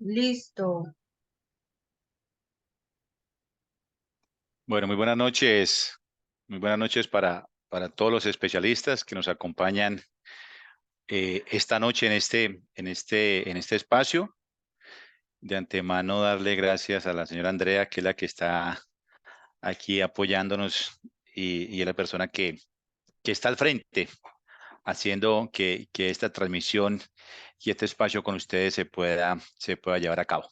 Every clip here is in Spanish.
Listo. Bueno, muy buenas noches. Muy buenas noches para todos los especialistas que nos acompañan esta noche en este espacio. De antemano, darle gracias a la señora Andrea, que es la que está aquí apoyándonos y es la persona que está al frente, haciendo que esta transmisión y este espacio con ustedes se pueda llevar a cabo.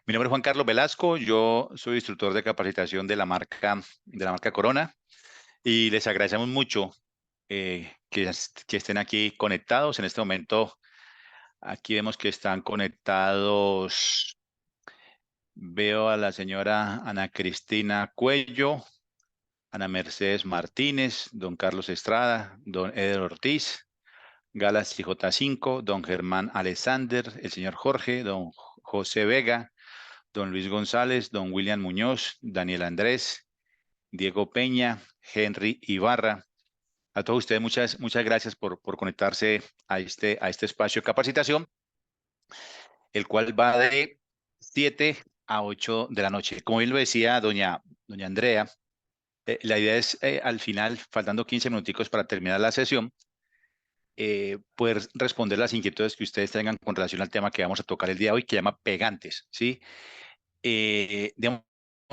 Mi nombre es Juan Carlos Velasco, yo soy instructor de capacitación de la marca Corona. Y les agradecemos mucho que estén aquí conectados. En este momento, aquí vemos que están conectados. Veo a la señora Ana Cristina Cuello, Ana Mercedes Martínez, don Carlos Estrada, don Eder Ortiz, Galaxy J5, don Germán Alexander, el señor Jorge, don José Vega, don Luis González, don William Muñoz, Daniel Andrés, Diego Peña, Henry Ibarra. A todos ustedes, muchas gracias por conectarse a este espacio de capacitación, el cual va de 7 a 8 de la noche. Como bien lo decía doña Andrea, la idea es al final, faltando 15 minuticos para terminar la sesión, poder responder las inquietudes que ustedes tengan con relación al tema que vamos a tocar el día de hoy, que llama pegantes, ¿sí? Digamos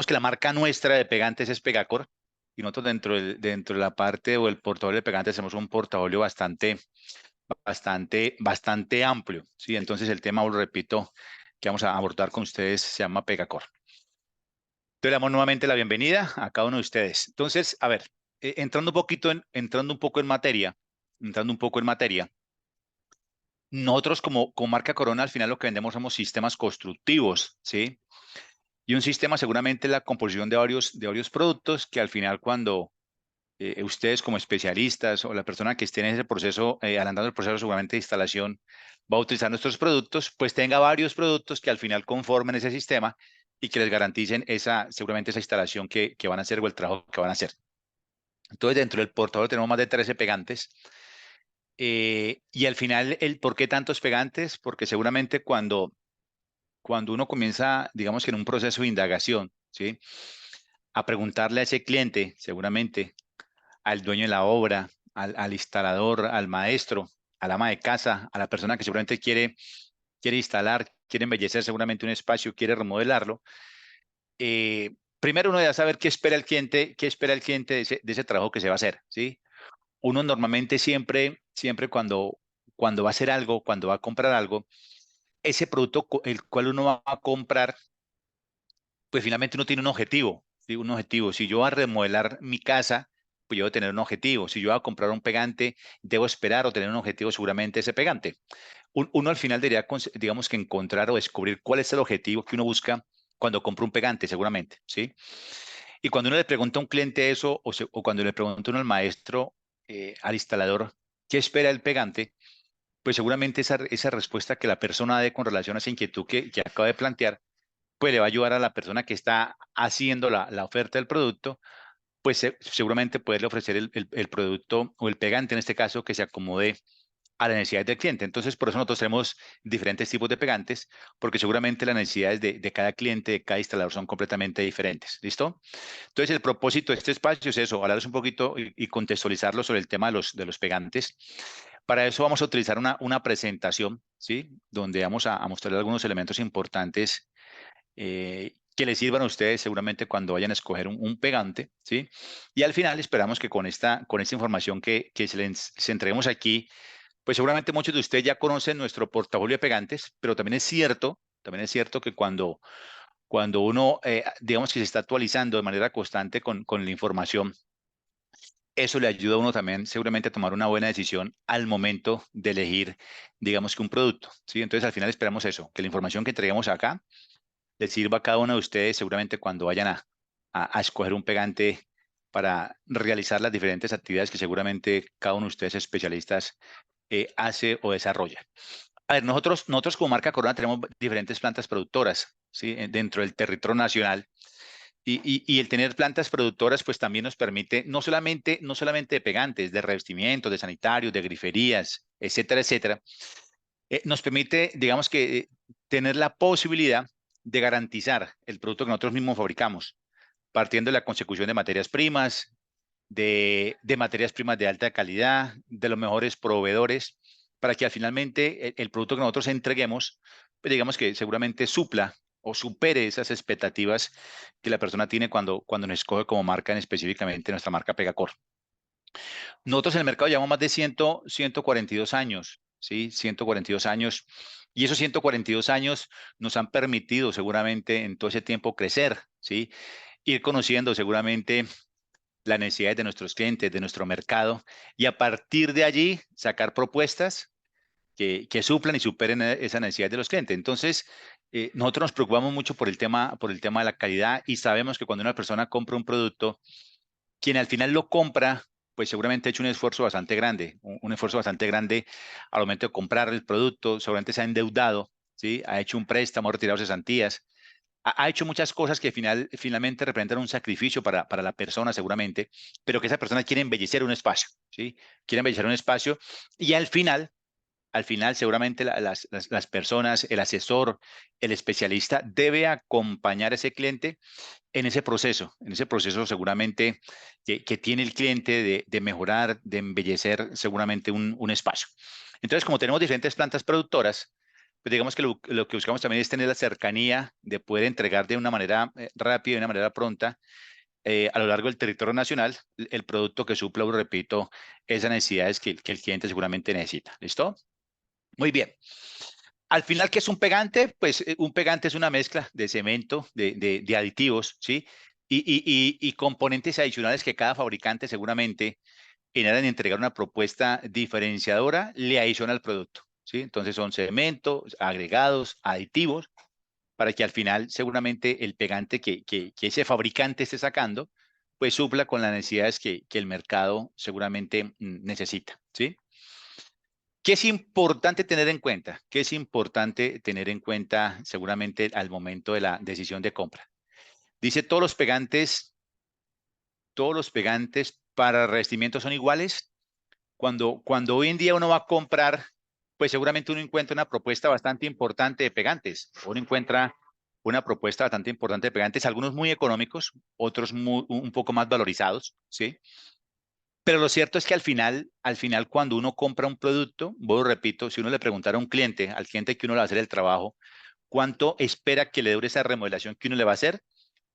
que la marca nuestra de pegantes es Pegacor, y nosotros dentro de la parte o el portafolio de pegantes hacemos un portafolio bastante amplio, ¿sí? Entonces el tema, os lo repito, que vamos a abordar con ustedes se llama Pegacor. Entonces le damos nuevamente la bienvenida a cada uno de ustedes. Entonces, a ver, entrando un poco en materia, nosotros como marca Corona al final lo que vendemos somos sistemas constructivos, ¿sí? Y un sistema seguramente es la composición de varios productos que al final cuando ustedes como especialistas o la persona que esté en ese proceso, adelantando el proceso seguramente de instalación, va a utilizar nuestros productos, pues tenga varios productos que al final conformen ese sistema y que les garanticen seguramente esa instalación que van a hacer o el trabajo que van a hacer. Entonces, dentro del portafolio tenemos más de 13 pegantes. Y al final, ¿por qué tantos pegantes? Porque seguramente cuando uno comienza, digamos que en un proceso de indagación, ¿sí? A preguntarle a ese cliente, seguramente, al dueño de la obra, al instalador, al maestro, al ama de casa, a la persona que seguramente quiere instalar, quiere embellecer seguramente un espacio, quiere remodelarlo. Primero uno debe saber qué espera el cliente de ese trabajo que se va a hacer, ¿sí? Uno normalmente siempre cuando va a hacer algo, cuando va a comprar algo, ese producto el cual uno va a comprar, pues finalmente uno tiene un objetivo, ¿sí? Un objetivo. Si yo voy a remodelar mi casa, pues yo debo tener un objetivo. Si yo voy a comprar un pegante, debo esperar o tener un objetivo seguramente ese pegante. Uno al final debería, digamos que encontrar o descubrir cuál es el objetivo que uno busca cuando compra un pegante, seguramente, ¿sí? Y cuando uno le pregunta a un cliente eso, o cuando le pregunta uno al maestro, al instalador, ¿qué espera el pegante? Pues seguramente esa respuesta que la persona dé con relación a esa inquietud que acaba de plantear, pues le va a ayudar a la persona que está haciendo la oferta del producto, pues seguramente poderle ofrecer el producto o el pegante en este caso que se acomode a las necesidades del cliente. Entonces, por eso nosotros tenemos diferentes tipos de pegantes, porque seguramente las necesidades de cada cliente, de cada instalador son completamente diferentes. ¿Listo? Entonces, el propósito de este espacio es eso, hablarles un poquito y contextualizarlo sobre el tema de los pegantes. Para eso vamos a utilizar una presentación, ¿sí? Donde vamos a mostrar algunos elementos importantes que les sirvan a ustedes seguramente cuando vayan a escoger un pegante, ¿sí? Y al final esperamos que con esta información que se entreguemos aquí, pues seguramente muchos de ustedes ya conocen nuestro portafolio de pegantes, pero también es cierto que cuando uno, digamos que se está actualizando de manera constante con la información, eso le ayuda a uno también seguramente a tomar una buena decisión al momento de elegir, digamos que un producto, ¿sí? Entonces al final esperamos eso, que la información que entreguemos acá les sirva a cada uno de ustedes seguramente cuando vayan a escoger un pegante para realizar las diferentes actividades que seguramente cada uno de ustedes especialistas hace o desarrolla. A ver, nosotros como marca Corona tenemos diferentes plantas productoras, ¿sí? Dentro del territorio nacional. Y el tener plantas productoras, pues también nos permite, no solamente de pegantes, de revestimientos, de sanitarios, de griferías, etcétera, etcétera, nos permite, digamos que tener la posibilidad de garantizar el producto que nosotros mismos fabricamos, partiendo de la consecución de materias primas, de materias primas de alta calidad, de los mejores proveedores, para que al finalmente el producto que nosotros entreguemos, pues digamos que seguramente supla o supere esas expectativas que la persona tiene cuando nos escoge como marca, en específicamente nuestra marca Pegacor. Nosotros en el mercado llevamos más de 142 años, ¿sí? 142 años. Y esos 142 años nos han permitido seguramente en todo ese tiempo crecer, ¿sí? Ir conociendo seguramente las necesidades de nuestros clientes, de nuestro mercado, y a partir de allí sacar propuestas que suplan y superen esa necesidad de los clientes. Entonces, nosotros nos preocupamos mucho por el tema de la calidad y sabemos que cuando una persona compra un producto, quien al final lo compra, pues seguramente ha hecho un esfuerzo bastante grande, un esfuerzo bastante grande al momento de comprar el producto, seguramente se ha endeudado, ¿sí? Ha hecho un préstamo, ha retirado cesantías, ha hecho muchas cosas que finalmente representan un sacrificio para la persona seguramente, pero que esa persona quiere embellecer un espacio, ¿sí? Quiere embellecer un espacio y al final seguramente las personas, el asesor, el especialista debe acompañar a ese cliente en ese proceso seguramente que tiene el cliente de mejorar, de embellecer seguramente un espacio. Entonces, como tenemos diferentes plantas productoras, pues digamos que lo que buscamos también es tener la cercanía de poder entregar de una manera rápida, de una manera pronta, a lo largo del territorio nacional, el producto que supla, repito, esas necesidades que el cliente seguramente necesita. ¿Listo? Muy bien. Al final, ¿qué es un pegante? Pues un pegante es una mezcla de cemento, de aditivos, ¿sí? Y componentes adicionales que cada fabricante seguramente en aras de entregar una propuesta diferenciadora le adiciona al producto, ¿sí? Entonces son cementos, agregados, aditivos, para que al final seguramente el pegante que ese fabricante esté sacando, pues supla con las necesidades que el mercado seguramente necesita, ¿sí? ¿Qué es importante tener en cuenta? ¿Qué es importante tener en cuenta seguramente al momento de la decisión de compra? Dice, todos los pegantes para revestimiento son iguales. Cuando hoy en día uno va a comprar, pues seguramente uno encuentra una propuesta bastante importante de pegantes. Uno encuentra una propuesta bastante importante de pegantes, algunos muy económicos, otros un poco más valorizados, ¿sí? Pero lo cierto es que al final, cuando uno compra un producto, vos repito, si uno le preguntara a un cliente, al cliente que uno le va a hacer el trabajo, cuánto espera que le dure esa remodelación que uno le va a hacer,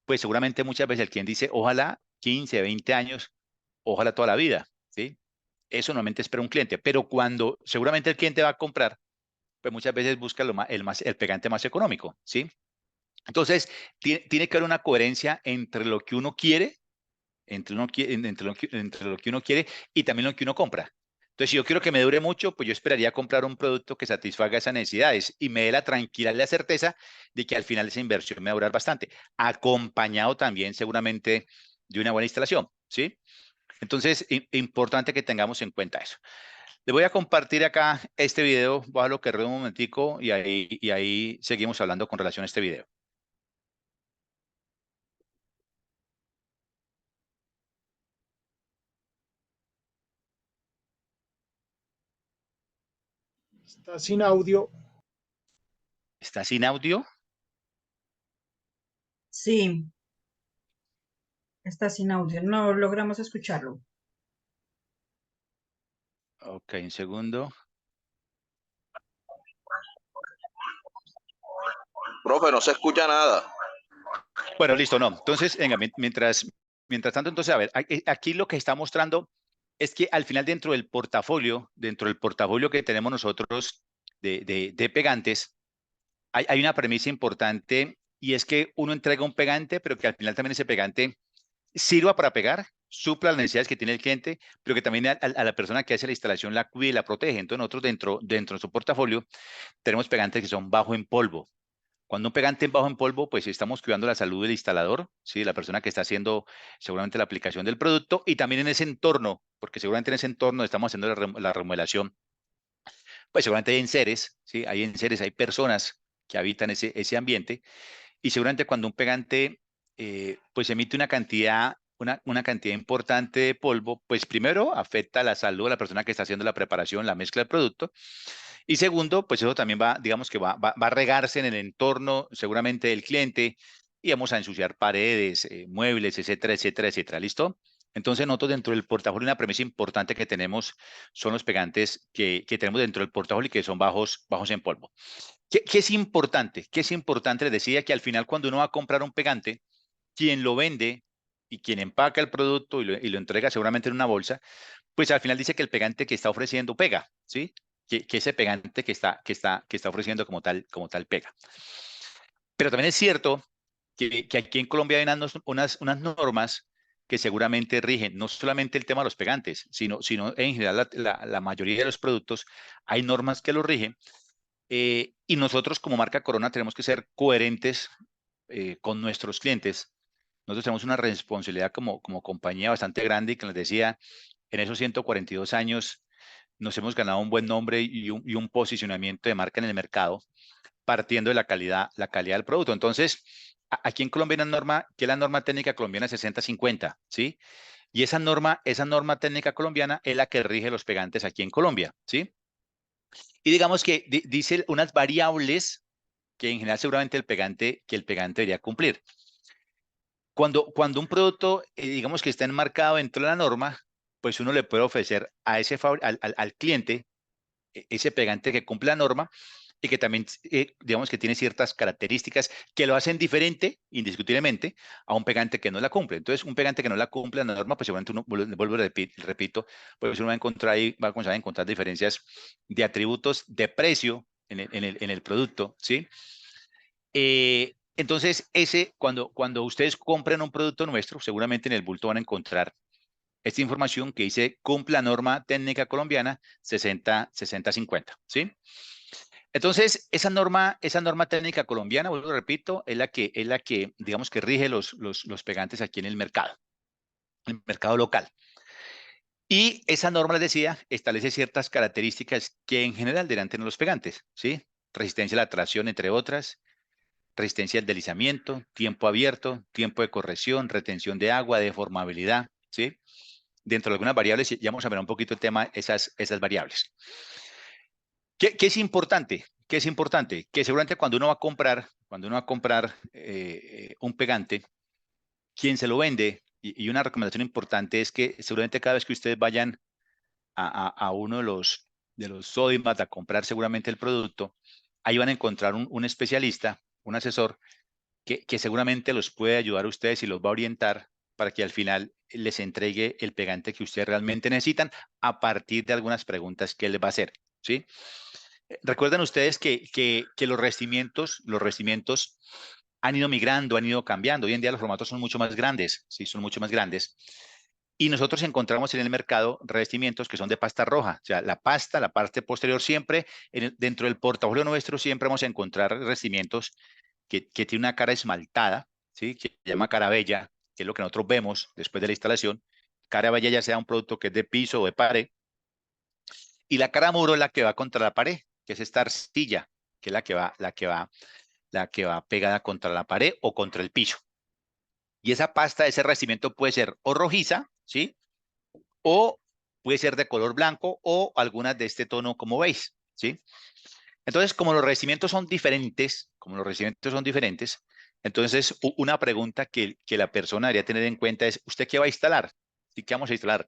pues seguramente muchas veces el cliente dice, ojalá 15, 20 años, ojalá toda la vida, ¿sí? Eso normalmente espera un cliente, pero cuando seguramente el cliente va a comprar, pues muchas veces busca el pegante más económico, ¿sí? Entonces, tiene que haber una coherencia entre lo que uno quiere entre lo que uno quiere y también lo que uno compra. Entonces, si yo quiero que me dure mucho, pues yo esperaría comprar un producto que satisfaga esas necesidades y me dé la tranquilidad y la certeza de que al final esa inversión me va a durar bastante, acompañado también seguramente de una buena instalación, ¿sí? Entonces, importante que tengamos en cuenta eso. Le voy a compartir acá este video, voy a lo que un momentico y ahí seguimos hablando con relación a este video. Está sin audio. ¿Está sin audio? Sí, está sin audio. No logramos escucharlo. Ok, un segundo. Profe, no se escucha nada. Bueno, listo, no. Entonces, venga, mientras tanto, entonces, a ver, aquí lo que está mostrando es que al final dentro del portafolio que tenemos nosotros de pegantes, hay una premisa importante y es que uno entrega un pegante, pero que al final también ese pegante sirva para pegar, supla las necesidades que tiene el cliente, pero que también a la persona que hace la instalación la cuide y la protege. Entonces, nosotros dentro de nuestro portafolio tenemos pegantes que son bajo en polvo. Cuando un pegante bajo en polvo, pues estamos cuidando la salud del instalador, ¿sí? La persona que está haciendo seguramente la aplicación del producto y también en ese entorno, porque seguramente en ese entorno estamos haciendo la remodelación, pues seguramente hay enseres, ¿sí? Hay enseres, hay personas que habitan ese ambiente y seguramente cuando un pegante pues emite una cantidad importante de polvo, pues primero afecta la salud de la persona que está haciendo la preparación, la mezcla del producto Y segundo, pues eso también va, digamos que va a regarse en el entorno seguramente del cliente y vamos a ensuciar paredes, muebles, etcétera, etcétera, etcétera. ¿Listo? Entonces nosotros dentro del portafolio una premisa importante que tenemos son los pegantes que tenemos dentro del portafolio y que son bajos en polvo. ¿Qué es importante? ¿Qué es importante? Les decía que al final cuando uno va a comprar un pegante, quien lo vende y quien empaca el producto y lo entrega seguramente en una bolsa, pues al final dice que el pegante que está ofreciendo pega, ¿sí? Que ese pegante que está ofreciendo como tal pega. Pero también es cierto que aquí en Colombia hay unas normas que seguramente rigen no solamente el tema de los pegantes, sino en general la mayoría de los productos, hay normas que los rigen. Y nosotros como marca Corona tenemos que ser coherentes con nuestros clientes. Nosotros tenemos una responsabilidad como compañía bastante grande y que les decía, en esos 142 años nos hemos ganado un buen nombre y un posicionamiento de marca en el mercado partiendo de la calidad del producto. Entonces, aquí en Colombia hay una norma, que es la norma técnica colombiana 6050, ¿sí? Y esa norma técnica colombiana es la que rige los pegantes aquí en Colombia, ¿sí? Y digamos que dice unas variables que en general seguramente el pegante debería cumplir. Cuando un producto, digamos que está enmarcado dentro de la norma, pues uno le puede ofrecer al cliente ese pegante que cumple la norma y que también, digamos que tiene ciertas características que lo hacen diferente, indiscutiblemente, a un pegante que no la cumple. Entonces, un pegante que no la cumple la norma, pues seguramente uno, vuelvo y repito, pues uno va a encontrar ahí, va a comenzar a encontrar diferencias de atributos de precio en el producto, ¿sí? Entonces, cuando ustedes compren un producto nuestro, seguramente en el bulto van a encontrar esta información que dice cumple la norma técnica colombiana 60-50, ¿sí? Entonces, esa norma técnica colombiana, vuelvo repito, es la que digamos que rige los pegantes aquí en el mercado local. Y esa norma, les decía, establece ciertas características que en general deberán tener los pegantes, ¿sí? Resistencia a la tracción, entre otras, resistencia al deslizamiento, tiempo abierto, tiempo de corrección, retención de agua, deformabilidad, ¿sí? Dentro de algunas variables, ya vamos a ver un poquito el tema, esas variables. ¿Qué es importante? ¿Qué es importante? Que seguramente cuando uno va a comprar un pegante, quien se lo vende, y una recomendación importante es que seguramente cada vez que ustedes vayan a uno de los Sodimac a comprar seguramente el producto, ahí van a encontrar un especialista, un asesor, que seguramente los puede ayudar a ustedes y los va a orientar para que al final les entregue el pegante que ustedes realmente necesitan a partir de algunas preguntas que él les va a hacer, ¿sí? Recuerden ustedes que los revestimientos han ido migrando, han ido cambiando. Hoy en día los formatos son mucho más grandes, ¿sí? Son mucho más grandes. Y nosotros encontramos en el mercado revestimientos que son de pasta roja. O sea, la parte posterior siempre, dentro del portafolio nuestro siempre vamos a encontrar revestimientos que tiene una cara esmaltada, ¿sí? Que se llama cara bella, que es lo que nosotros vemos después de la instalación. Cara bella ya sea un producto que es de piso o de pared. Y la cara muro es la que va contra la pared, que es esta arcilla, que es la que va pegada contra la pared o contra el piso. Y esa pasta, ese revestimiento puede ser o rojiza, ¿sí? O puede ser de color blanco o algunas de este tono como veis, ¿sí? Entonces, como los revestimientos son diferentes, entonces una pregunta que la persona debería tener en cuenta es, ¿usted qué va a instalar? ¿Sí? ¿Qué vamos a instalar?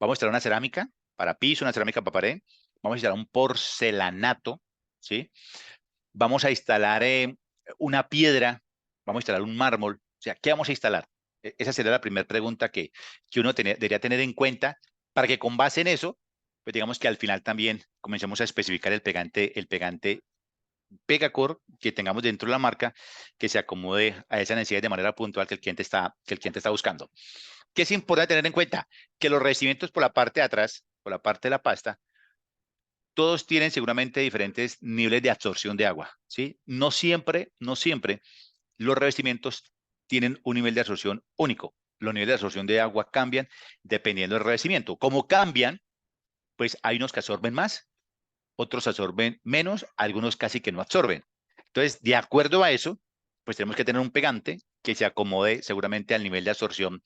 Vamos a instalar una cerámica para piso, una cerámica para pared, vamos a instalar un porcelanato, ¿sí? Vamos a instalar una piedra, vamos a instalar un mármol, o sea, ¿qué vamos a instalar? Esa sería la primera pregunta que uno debería tener en cuenta para que con base en eso, pues digamos que al final también comencemos a especificar el pegante Pegacore que tengamos dentro de la marca que se acomode a esa necesidad de manera puntual que el cliente está buscando. ¿Qué es importante tener en cuenta? Que los revestimientos por la parte de atrás, por la parte de la pasta, todos tienen seguramente diferentes niveles de absorción de agua, ¿sí? No siempre los revestimientos tienen un nivel de absorción único. Los niveles de absorción de agua cambian dependiendo del revestimiento. Como cambian, pues hay unos que absorben más, otros absorben menos, algunos casi que no absorben. Entonces, de acuerdo a eso, pues tenemos que tener un pegante que se acomode seguramente al nivel de absorción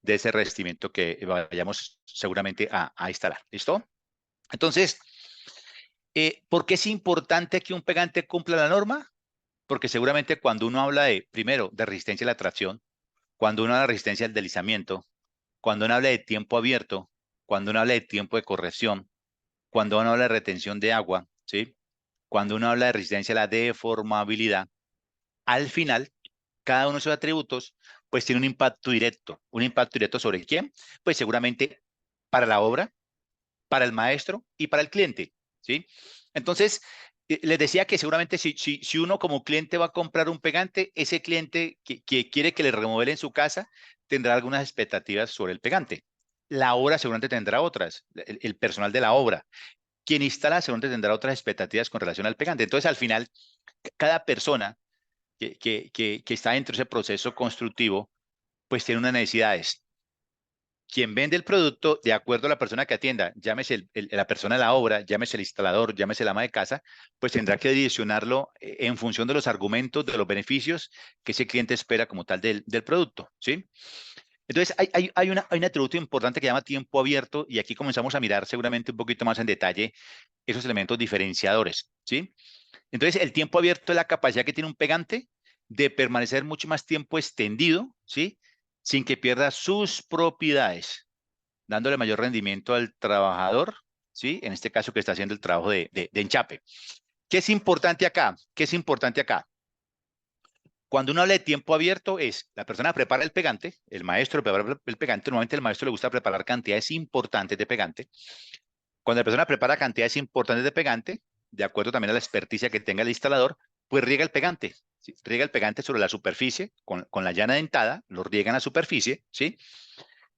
de ese revestimiento que vayamos seguramente a instalar. ¿Listo? Entonces, ¿Por qué es importante que un pegante cumpla la norma? Porque seguramente cuando uno habla de, primero, de resistencia a la tracción, cuando uno habla de resistencia al deslizamiento, cuando uno habla de tiempo abierto, cuando uno habla de tiempo de corrección, cuando uno habla de retención de agua, ¿sí? Cuando uno habla de resistencia a la deformabilidad, al final, cada uno de esos atributos, pues tiene un impacto directo ¿sobre quién? Pues seguramente para la obra, para el maestro y para el cliente, ¿sí? Entonces, les decía que seguramente si uno como cliente va a comprar un pegante, ese cliente que quiere que le remodelen su casa tendrá algunas expectativas sobre el pegante. La obra seguramente tendrá otras, el personal de la obra. Quien instala seguramente tendrá otras expectativas con relación al pegante. Entonces, al final, cada persona que está dentro de ese proceso constructivo, pues tiene unas necesidades. Quien vende el producto, de acuerdo a la persona que atienda, llámese la persona de la obra, llámese el instalador, llámese el ama de casa, pues tendrá que direccionarlo en función de los argumentos, de los beneficios que ese cliente espera como tal del producto, ¿sí? Entonces, hay un atributo importante que llama tiempo abierto y aquí comenzamos a mirar seguramente un poquito más en detalle esos elementos diferenciadores, ¿sí? Entonces, el tiempo abierto es la capacidad que tiene un pegante de permanecer mucho más tiempo extendido, ¿sí? Sin que pierda sus propiedades, dándole mayor rendimiento al trabajador, ¿sí? En este caso que está haciendo el trabajo de enchape. ¿Qué es importante acá? ¿Qué es importante acá? Cuando uno habla de tiempo abierto es, la persona prepara el pegante, el maestro prepara el pegante, normalmente al maestro le gusta preparar cantidades importantes de pegante. Cuando la persona prepara cantidades importantes de pegante, de acuerdo también a la experticia que tenga el instalador, pues riega el pegante, ¿sí? Riega el pegante sobre la superficie con la llana dentada, lo riega en la superficie, ¿sí?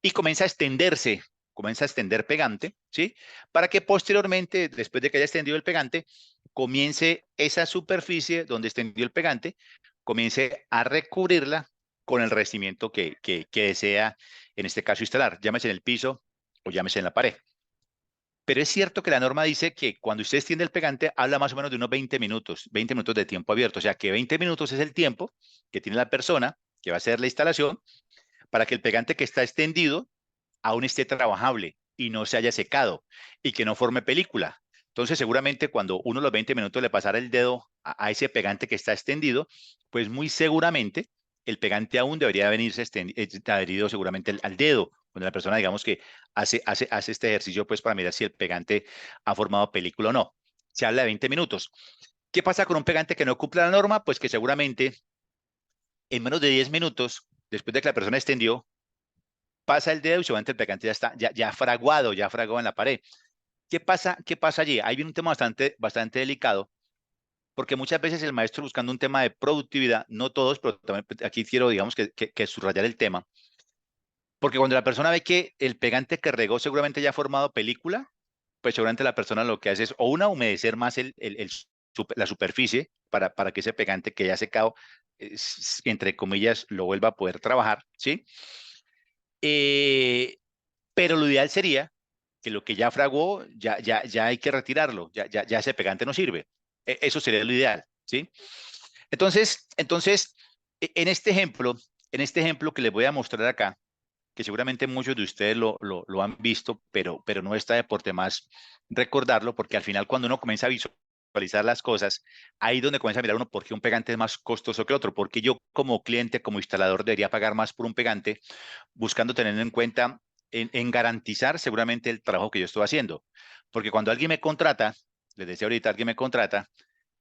Y comienza a extenderse, comienza a extender pegante, ¿sí? Para que posteriormente, después de que haya extendido el pegante, comience esa superficie donde extendió el pegante, comience a recubrirla con el revestimiento que desea, en este caso, instalar, llámese en el piso o llámese en la pared. Pero es cierto que la norma dice que cuando usted extiende el pegante, habla más o menos de unos 20 minutos de tiempo abierto. O sea que 20 minutos es el tiempo que tiene la persona que va a hacer la instalación para que el pegante que está extendido aún esté trabajable y no se haya secado y que no forme película. Entonces, seguramente cuando uno a los 20 minutos le pasara el dedo a ese pegante que está extendido, pues muy seguramente el pegante aún debería venirse adherido seguramente al dedo, cuando la persona, digamos que hace este ejercicio, pues para mirar si el pegante ha formado película o no. Se habla de 20 minutos. ¿Qué pasa con un pegante que no cumple la norma? Pues que seguramente en menos de 10 minutos, después de que la persona extendió, pasa el dedo y seguramente el pegante ya está ya fraguado en la pared. ¿Qué pasa allí? Ahí viene un tema bastante delicado, porque muchas veces el maestro buscando un tema de productividad, no todos, pero también aquí quiero, digamos, que subrayar el tema, porque cuando la persona ve que el pegante que regó seguramente ya ha formado película, pues seguramente la persona lo que hace es o humedecer más la superficie para que ese pegante que ya ha secado, entre comillas, lo vuelva a poder trabajar, ¿sí? Pero lo ideal sería que lo que ya fraguó, ya hay que retirarlo, ya ese pegante no sirve. Eso sería lo ideal, ¿sí? Entonces, en este ejemplo que les voy a mostrar acá, que seguramente muchos de ustedes lo han visto, pero no está de por demás recordarlo, porque al final cuando uno comienza a visualizar las cosas, ahí es donde comienza a mirar uno por qué un pegante es más costoso que otro, porque yo como cliente, como instalador, debería pagar más por un pegante, buscando tener en cuenta en garantizar seguramente el trabajo que yo estoy haciendo. Porque cuando alguien me contrata, les decía ahorita, alguien me contrata,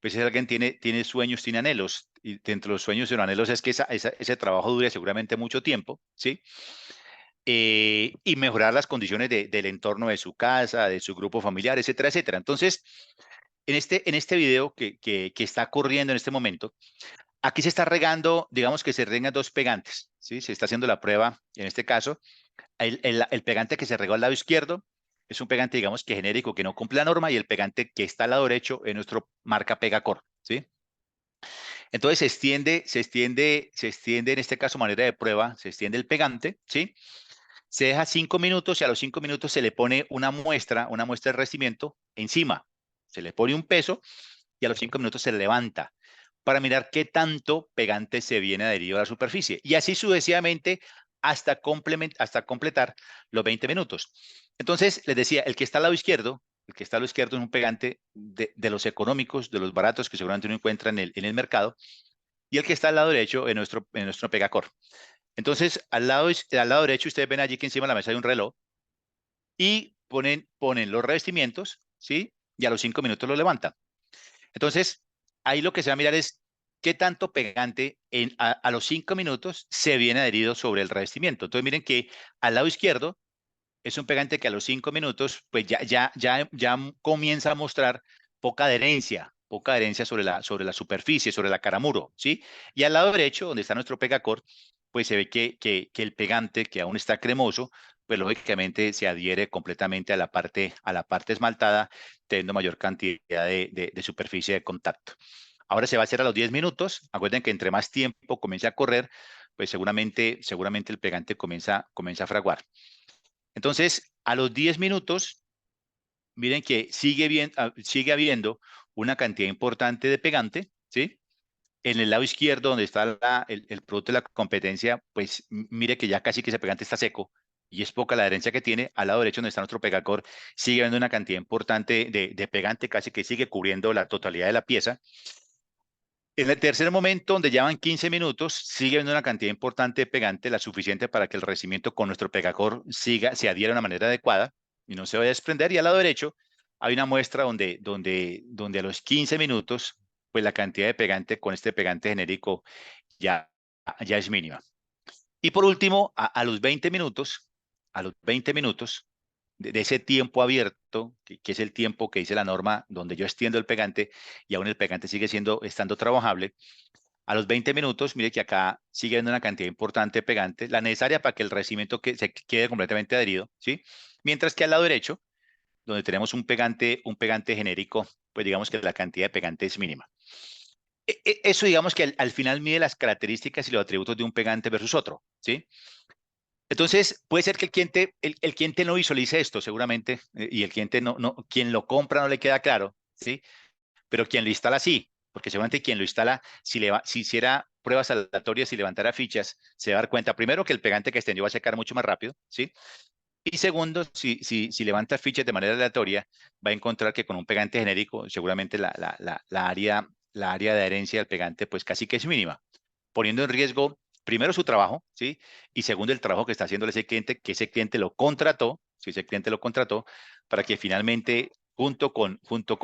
pues si alguien tiene sueños, tiene anhelos, y dentro de los sueños y los anhelos es que ese trabajo dure seguramente mucho tiempo, ¿sí? Y mejorar las condiciones del entorno de su casa, de su grupo familiar, etcétera, etcétera. Entonces, en este video que está corriendo en este momento, aquí se está regando, digamos que se regan dos pegantes, ¿sí? Se está haciendo la prueba, en este caso, el pegante que se regó al lado izquierdo es un pegante, digamos, que genérico, que no cumple la norma, y el pegante que está al lado derecho es nuestro marca Pegacor, ¿sí? Entonces se extiende en este caso manera de prueba, se extiende el pegante, ¿sí? Se deja 5 minutos y a los 5 minutos se le pone una muestra de revestimiento encima. Se le pone un peso y a los 5 minutos se levanta para mirar qué tanto pegante se viene adherido a la superficie. Y así sucesivamente hasta completar los 20 minutos. Entonces, les decía, el que está al lado izquierdo el que está a la izquierda es un pegante de los económicos, de los baratos que seguramente uno encuentra en el mercado, y el que está al lado derecho es nuestro Pegacor. Entonces, al lado derecho, ustedes ven allí que encima de la mesa hay un reloj y ponen los revestimientos, ¿sí? Y a los 5 minutos lo levantan. Entonces, ahí lo que se va a mirar es qué tanto pegante a los 5 minutos se viene adherido sobre el revestimiento. Entonces, miren que al lado izquierdo es un pegante que a los 5 minutos, pues ya comienza a mostrar poca adherencia sobre la superficie, sobre la caramuro, ¿sí? Y al lado derecho, donde está nuestro Pegacor, pues se ve que el pegante, que aún está cremoso, pues lógicamente se adhiere completamente a la parte esmaltada, teniendo mayor cantidad de superficie de contacto. Ahora se va a hacer a los 10 minutos. Acuerden que entre más tiempo comience a correr, pues seguramente el pegante comienza a fraguar. Entonces, a los 10 minutos, miren que sigue habiendo una cantidad importante de pegante, ¿sí? En el lado izquierdo, donde está el producto de la competencia, pues mire que ya casi que ese pegante está seco y es poca la adherencia que tiene. Al lado derecho, donde está nuestro Pegacor, sigue habiendo una cantidad importante de pegante, casi que sigue cubriendo la totalidad de la pieza. En el tercer momento, donde llevan 15 minutos, sigue habiendo una cantidad importante de pegante, la suficiente para que el revestimiento con nuestro Pegacor se adhiera de una manera adecuada y no se vaya a desprender. Y al lado derecho hay una muestra donde a los 15 minutos, pues la cantidad de pegante con este pegante genérico ya es mínima. Y por último, a los 20 minutos, de ese tiempo abierto, que es el tiempo que dice la norma, donde yo extiendo el pegante y aún el pegante sigue estando trabajable, a los 20 minutos, mire que acá sigue habiendo una cantidad importante de pegante, la necesaria para que el revestimiento se quede completamente adherido, ¿sí? Mientras que al lado derecho, donde tenemos un pegante genérico, pues digamos que la cantidad de pegante es mínima. Eso digamos que al final mide las características y los atributos de un pegante versus otro, ¿sí? Entonces, puede ser que el cliente no visualice esto seguramente, y el cliente quien lo compra no le queda claro, ¿sí? Pero quien lo instala sí, porque seguramente quien lo instala, si hiciera pruebas aleatorias y levantara fichas, se va a dar cuenta, primero, que el pegante que extendió va a secar mucho más rápido, ¿sí? Y segundo, si levanta fichas de manera aleatoria, va a encontrar que con un pegante genérico, seguramente la área de adherencia del pegante, pues casi que es mínima, poniendo en riesgo, primero, su trabajo, ¿sí? Y segundo, el trabajo que está haciendo ese cliente, que ese cliente lo contrató, si ese cliente lo contrató, para que finalmente, junto con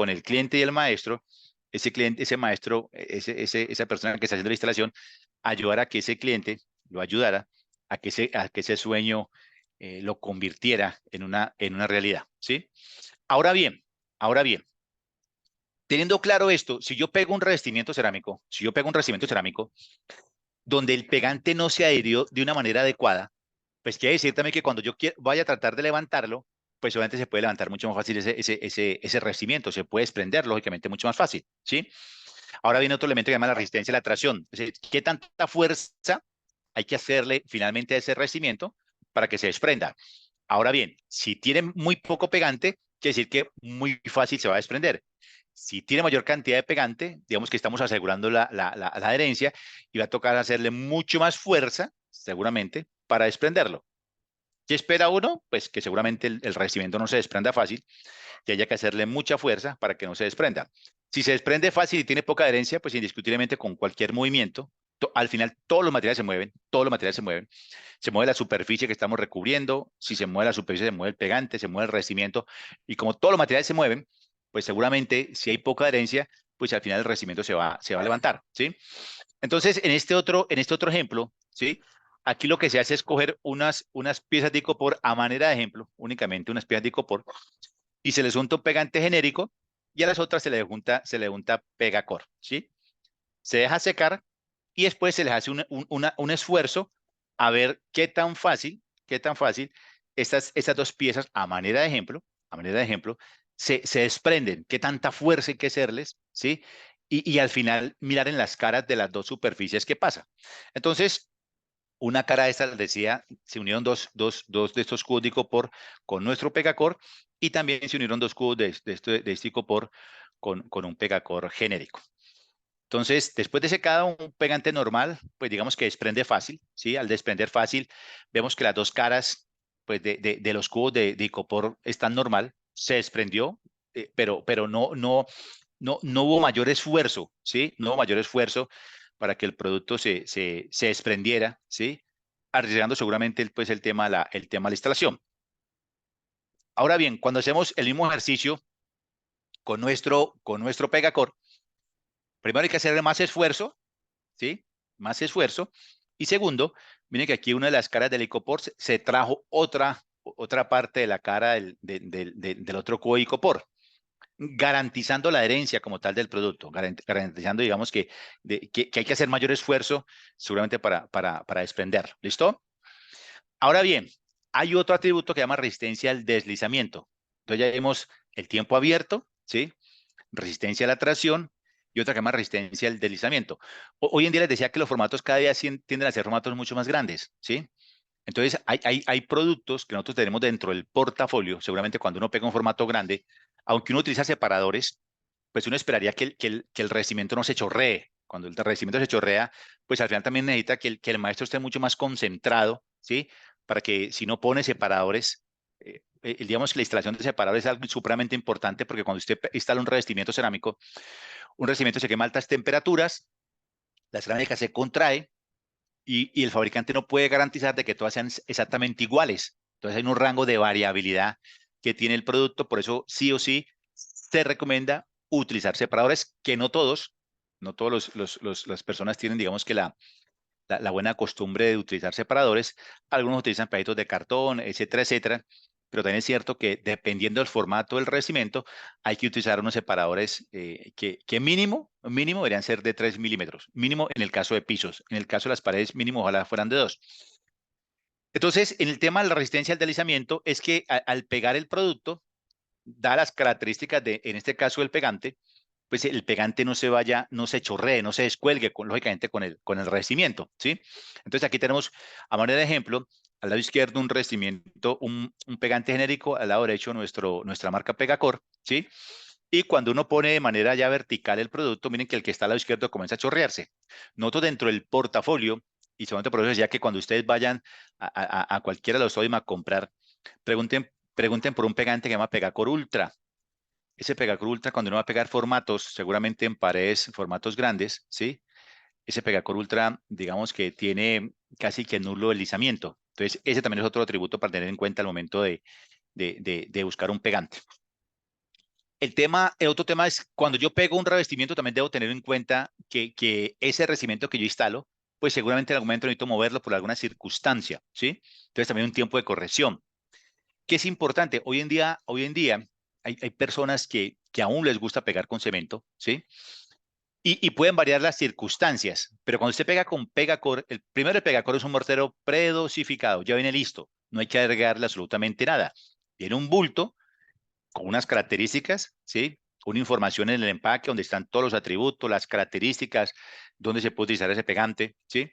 el cliente y el maestro, ese maestro, esa persona que está haciendo la instalación, ayudara a que ese cliente lo ayudara a que ese sueño lo convirtiera en una realidad, ¿sí? Ahora bien, teniendo claro esto, si yo pego un revestimiento cerámico, donde el pegante no se adhirió de una manera adecuada, pues quiere decir también que cuando yo vaya a tratar de levantarlo, pues obviamente se puede levantar mucho más fácil ese revestimiento, se puede desprender lógicamente mucho más fácil, ¿sí? Ahora viene otro elemento que se llama la resistencia a la tracción. Es decir, ¿qué tanta fuerza hay que hacerle finalmente a ese revestimiento para que se desprenda? Ahora bien, si tiene muy poco pegante, quiere decir que muy fácil se va a desprender. Si tiene mayor cantidad de pegante, digamos que estamos asegurando la adherencia y va a tocar hacerle mucho más fuerza, seguramente, para desprenderlo. ¿Qué espera uno? Pues que seguramente el revestimiento no se desprenda fácil y haya que hacerle mucha fuerza para que no se desprenda. Si se desprende fácil y tiene poca adherencia, pues indiscutiblemente con cualquier movimiento, al final todos los materiales se mueven, se mueve la superficie que estamos recubriendo, si se mueve la superficie se mueve el pegante, se mueve el revestimiento, y como todos los materiales se mueven, pues seguramente si hay poca adherencia, pues al final el revestimiento se va a levantar, ¿sí? Entonces, en este otro ejemplo, ¿sí? Aquí lo que se hace es coger unas piezas de icopor a manera de ejemplo, únicamente unas piezas de icopor, y se les junta un pegante genérico y a las otras se le junta Pegacor, ¿sí? Se deja secar y después se les hace un esfuerzo a ver qué tan fácil estas dos piezas a manera de ejemplo, se desprenden, qué tanta fuerza hay que hacerles, ¿sí? Y al final mirar en las caras de las dos superficies qué pasa. Entonces, una cara de estas, decía, se unieron dos de estos cubos de icopor con nuestro Pegacor y también se unieron dos cubos de este icopor con un Pegacor genérico. Entonces, después de secado un pegante normal, pues digamos que desprende fácil, ¿sí? Al desprender fácil, vemos que las dos caras pues de los cubos de icopor están normal, se desprendió, pero no hubo mayor esfuerzo, ¿sí? No hubo mayor esfuerzo para que el producto se desprendiera, ¿sí? Arriesgando seguramente pues, el tema de la instalación. Ahora bien, cuando hacemos el mismo ejercicio con nuestro Pegacore, primero hay que hacer más esfuerzo, ¿sí? Más esfuerzo. Y segundo, miren que aquí una de las caras del icopor se trajo otra parte de la cara del otro cubo de icopor, garantizando la adherencia como tal del producto, garantizando, digamos, que hay que hacer mayor esfuerzo seguramente para desprenderlo. ¿Listo? Ahora bien, hay otro atributo que se llama resistencia al deslizamiento. Entonces ya vimos el tiempo abierto, ¿sí? Resistencia a la tracción y otra que se llama resistencia al deslizamiento. Hoy en día les decía que los formatos cada día tienden a ser formatos mucho más grandes, ¿sí? Entonces hay productos que nosotros tenemos dentro del portafolio, seguramente cuando uno pega un formato grande, aunque uno utiliza separadores, pues uno esperaría que el revestimiento no se chorree. Cuando el revestimiento se chorrea, pues al final también necesita que el maestro esté mucho más concentrado, ¿sí? Para que si no pone separadores, digamos que la instalación de separadores es algo supremamente importante porque cuando usted instala un revestimiento cerámico, un revestimiento se quema a altas temperaturas, la cerámica se contrae y el fabricante no puede garantizar de que todas sean exactamente iguales. Entonces hay un rango de variabilidad que tiene el producto, por eso sí o sí se recomienda utilizar separadores que no todos las personas tienen, digamos que la buena costumbre de utilizar separadores. Algunos utilizan pedacitos de cartón, etcétera, etcétera. Pero también es cierto que dependiendo del formato del revestimiento, hay que utilizar unos separadores que mínimo deberían ser de 3 milímetros. Mínimo en el caso de pisos. En el caso de las paredes, mínimo ojalá fueran de 2. Entonces, en el tema de la resistencia al deslizamiento, es que al pegar el producto, da las características en este caso, del pegante, pues el pegante no se chorree, no se descuelgue, lógicamente, con el revestimiento, ¿sí? Entonces aquí tenemos, a manera de ejemplo, al lado izquierdo un revestimiento, un pegante genérico, al lado derecho nuestra marca Pegacore, ¿sí? Y cuando uno pone de manera ya vertical el producto, miren que el que está al lado izquierdo comienza a chorrearse. Nosotros dentro del portafolio, y solamente por eso decía que cuando ustedes vayan a cualquiera de los Sodium a comprar, pregunten por un pegante que se llama Pegacore Ultra. Ese Pegacore Ultra, cuando uno va a pegar formatos, seguramente en paredes, formatos grandes, ¿sí? Ese Pegacore Ultra, digamos que tiene casi que nulo deslizamiento. Entonces, ese también es otro atributo para tener en cuenta al momento de buscar un pegante. El otro tema es, cuando yo pego un revestimiento, también debo tener en cuenta que ese revestimiento que yo instalo, pues seguramente en algún momento necesito moverlo por alguna circunstancia, ¿sí? Entonces, también un tiempo de corrección. ¿Qué es importante? Hoy en día hay personas que aún les gusta pegar con cemento, ¿sí? Y pueden variar las circunstancias, pero cuando usted pega con Pegacore, primero el Pegacore es un mortero predosificado, ya viene listo, no hay que agregarle absolutamente nada. Tiene un bulto con unas características, ¿sí? Una información en el empaque donde están todos los atributos, las características, donde se puede utilizar ese pegante, ¿sí?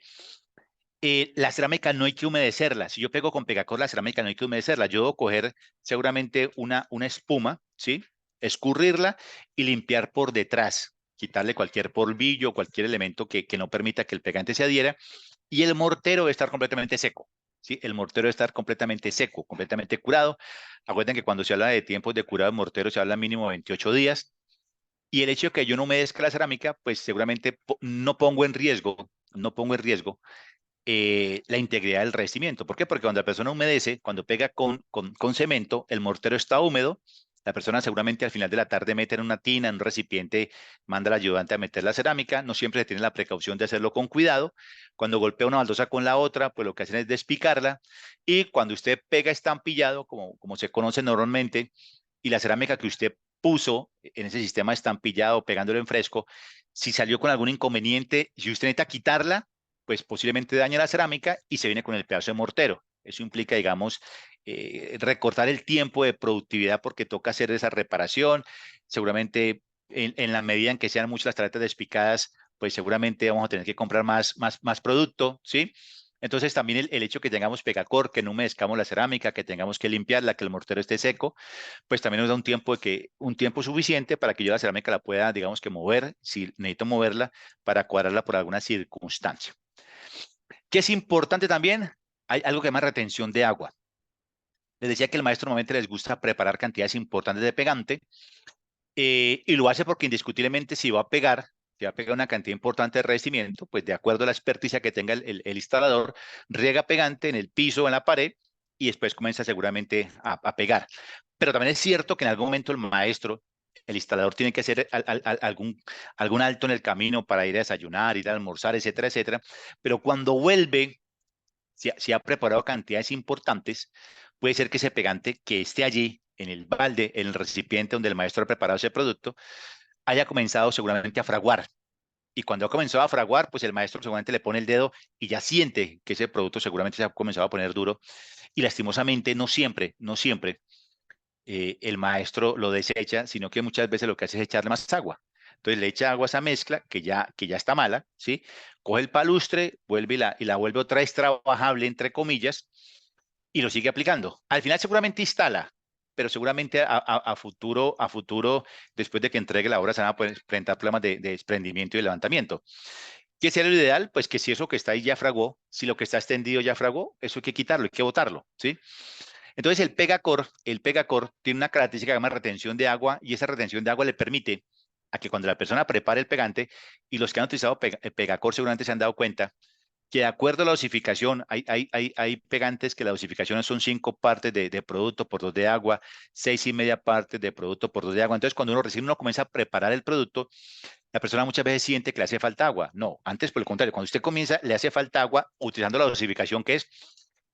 La cerámica no hay que humedecerla. Si yo pego con Pegacore la cerámica no hay que humedecerla. Yo debo coger seguramente una espuma, ¿sí? Escurrirla y limpiar por detrás, quitarle cualquier polvillo, cualquier elemento que no permita que el pegante se adhiera. Y el mortero debe estar completamente seco, ¿sí? El mortero debe estar completamente seco, completamente curado. Acuerden que cuando se habla de tiempos de curado de mortero se habla mínimo 28 días. Y el hecho de que yo no humedezca la cerámica, pues seguramente no pongo en riesgo la integridad del revestimiento. ¿Por qué? Porque cuando la persona humedece, cuando pega con cemento, el mortero está húmedo, la persona seguramente al final de la tarde mete en una tina, en un recipiente, manda al ayudante a meter la cerámica, no siempre se tiene la precaución de hacerlo con cuidado. Cuando golpea una baldosa con la otra, pues lo que hacen es despicarla, y cuando usted pega estampillado, como se conoce normalmente, y la cerámica que usted puso en ese sistema estampillado, pegándolo en fresco, si salió con algún inconveniente, si usted necesita quitarla, pues posiblemente daña la cerámica y se viene con el pedazo de mortero. Eso implica, digamos, recortar el tiempo de productividad porque toca hacer esa reparación. Seguramente en la medida en que sean muchas las tarjetas despicadas, pues seguramente vamos a tener que comprar más producto, ¿sí? Entonces también el hecho que tengamos Pegacore, que no humedezcamos la cerámica, que tengamos que limpiarla, que el mortero esté seco, pues también nos da un tiempo suficiente para que yo la cerámica la pueda, digamos que mover, si necesito moverla, para cuadrarla por alguna circunstancia. ¿Qué es importante también? Hay algo que se llama retención de agua. Les decía que el maestro normalmente les gusta preparar cantidades importantes de pegante y lo hace porque indiscutiblemente si va a pegar una cantidad importante de revestimiento, pues de acuerdo a la experticia que tenga el instalador, riega pegante en el piso o en la pared y después comienza seguramente a pegar. Pero también es cierto que en algún momento el maestro, el instalador, tiene que hacer algún alto en el camino para ir a desayunar, ir a almorzar, etcétera, etcétera. Pero cuando vuelve, si ha preparado cantidades importantes, puede ser que ese pegante que esté allí en el balde, en el recipiente donde el maestro ha preparado ese producto, haya comenzado seguramente a fraguar. Y cuando ha comenzado a fraguar, pues el maestro seguramente le pone el dedo y ya siente que ese producto seguramente se ha comenzado a poner duro. Y lastimosamente, no siempre el maestro lo desecha, sino que muchas veces lo que hace es echarle más agua. Entonces le echa agua a esa mezcla que ya está mala, ¿sí? Coge el palustre, vuelve y la vuelve otra vez trabajable, entre comillas, y lo sigue aplicando. Al final seguramente instala, pero seguramente a futuro, después de que entregue la obra, se van a poder presentar problemas de desprendimiento y de levantamiento. ¿Qué sería lo ideal? Pues que si eso que está ahí ya fraguó, si lo que está extendido ya fraguó, eso hay que quitarlo, hay que botarlo, ¿sí? Entonces el Pegacor tiene una característica que se llama retención de agua y esa retención de agua le permite a que cuando la persona prepare el pegante, y los que han utilizado el Pegacor seguramente se han dado cuenta que de acuerdo a la dosificación, hay pegantes que la dosificación son 5 partes de producto por 2 de agua, 6,5 partes de producto por 2 de agua. Entonces, cuando uno comienza a preparar el producto, la persona muchas veces siente que le hace falta agua. No, antes por el contrario, cuando usted comienza, le hace falta agua utilizando la dosificación que es,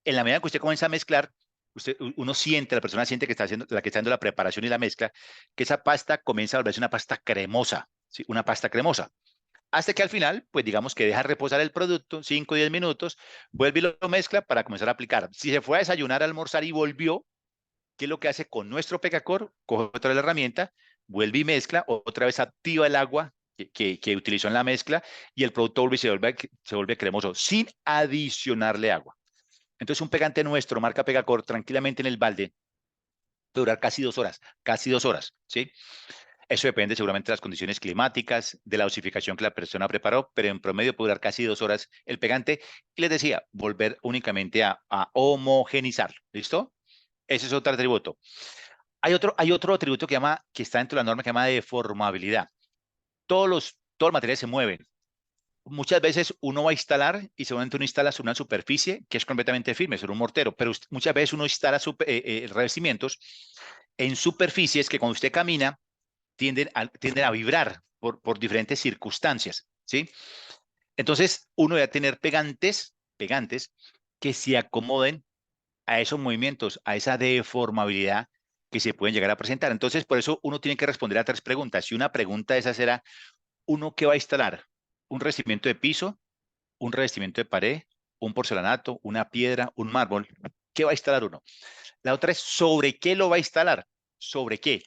en la medida que usted comienza a mezclar, uno siente, la persona siente que está haciendo, la que está haciendo la preparación y la mezcla, que esa pasta comienza a volverse una pasta cremosa, ¿sí? Una pasta cremosa. Hasta que al final, pues digamos que deja reposar el producto 5 o 10 minutos, vuelve y lo mezcla para comenzar a aplicar. Si se fue a desayunar, a almorzar y volvió, ¿qué es lo que hace con nuestro Pegacor? Coge otra vez la herramienta, vuelve y mezcla, otra vez activa el agua que utilizó en la mezcla y el producto vuelve y se vuelve cremoso sin adicionarle agua. Entonces un pegante nuestro, marca Pegacor, tranquilamente en el balde, puede durar casi 2 horas, ¿sí? Eso depende seguramente de las condiciones climáticas, de la dosificación que la persona preparó, pero en promedio puede durar casi 2 horas el pegante. Y les decía, volver únicamente a homogenizarlo. ¿Listo? Ese es otro atributo. Hay otro atributo que está dentro de la norma que se llama deformabilidad. Todos los materiales se mueven. Muchas veces uno va a instalar y seguramente uno instala sobre una superficie que es completamente firme, sobre un mortero, pero muchas veces uno instala revestimientos en superficies que cuando usted camina tienden a vibrar por diferentes circunstancias, ¿sí? Entonces, uno debe tener pegantes que se acomoden a esos movimientos, a esa deformabilidad que se pueden llegar a presentar. Entonces, por eso uno tiene que responder a 3 preguntas. Y una pregunta de esas será, ¿uno qué va a instalar? ¿Un revestimiento de piso? ¿Un revestimiento de pared? ¿Un porcelanato? ¿Una piedra? ¿Un mármol? ¿Qué va a instalar uno? La otra es, ¿sobre qué lo va a instalar? ¿Sobre qué?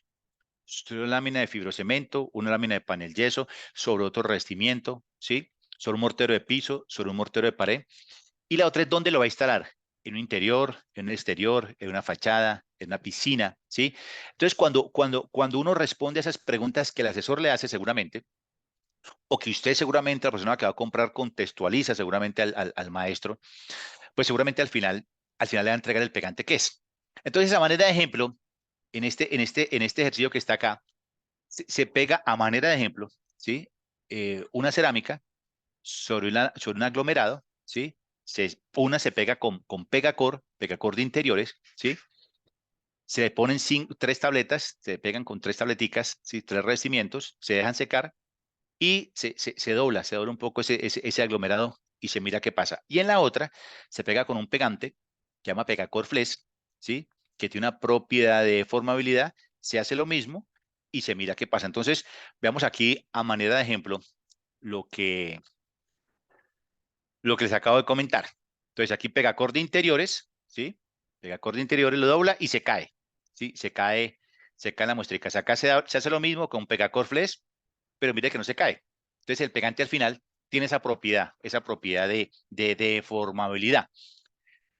Sobre una lámina de fibrocemento, una lámina de panel yeso, sobre otro revestimiento, ¿sí? Sobre un mortero de piso, sobre un mortero de pared. Y la otra es dónde lo va a instalar, en un interior, en un exterior, en una fachada, en una piscina, ¿sí? Entonces, cuando uno responde a esas preguntas que el asesor le hace seguramente, o que usted seguramente, la persona que va a comprar, contextualiza seguramente al maestro, pues seguramente al final le va a entregar el pegante que es. Entonces, a manera de ejemplo, en este ejercicio que está acá, se pega a manera de ejemplo, ¿sí? Una cerámica sobre un aglomerado, ¿sí? Una se pega con Pegacor de interiores, ¿sí? Se le ponen 3 tabletas, se pegan con 3 tableticas, ¿sí? 3 revestimientos, se dejan secar y se dobla un poco ese aglomerado y se mira qué pasa. Y en la otra se pega con un pegante que se llama Pegacor Flex, ¿sí? Que tiene una propiedad de formabilidad, se hace lo mismo y se mira qué pasa. Entonces, veamos aquí a manera de ejemplo lo que les acabo de comentar. Entonces, aquí Pegacor de interiores, ¿sí? Pegacor de interiores lo dobla y se cae, ¿sí? Se cae la muestrica. Acá se hace lo mismo con Pegacor Flex, pero mire que no se cae. Entonces el pegante al final tiene esa propiedad de deformabilidad.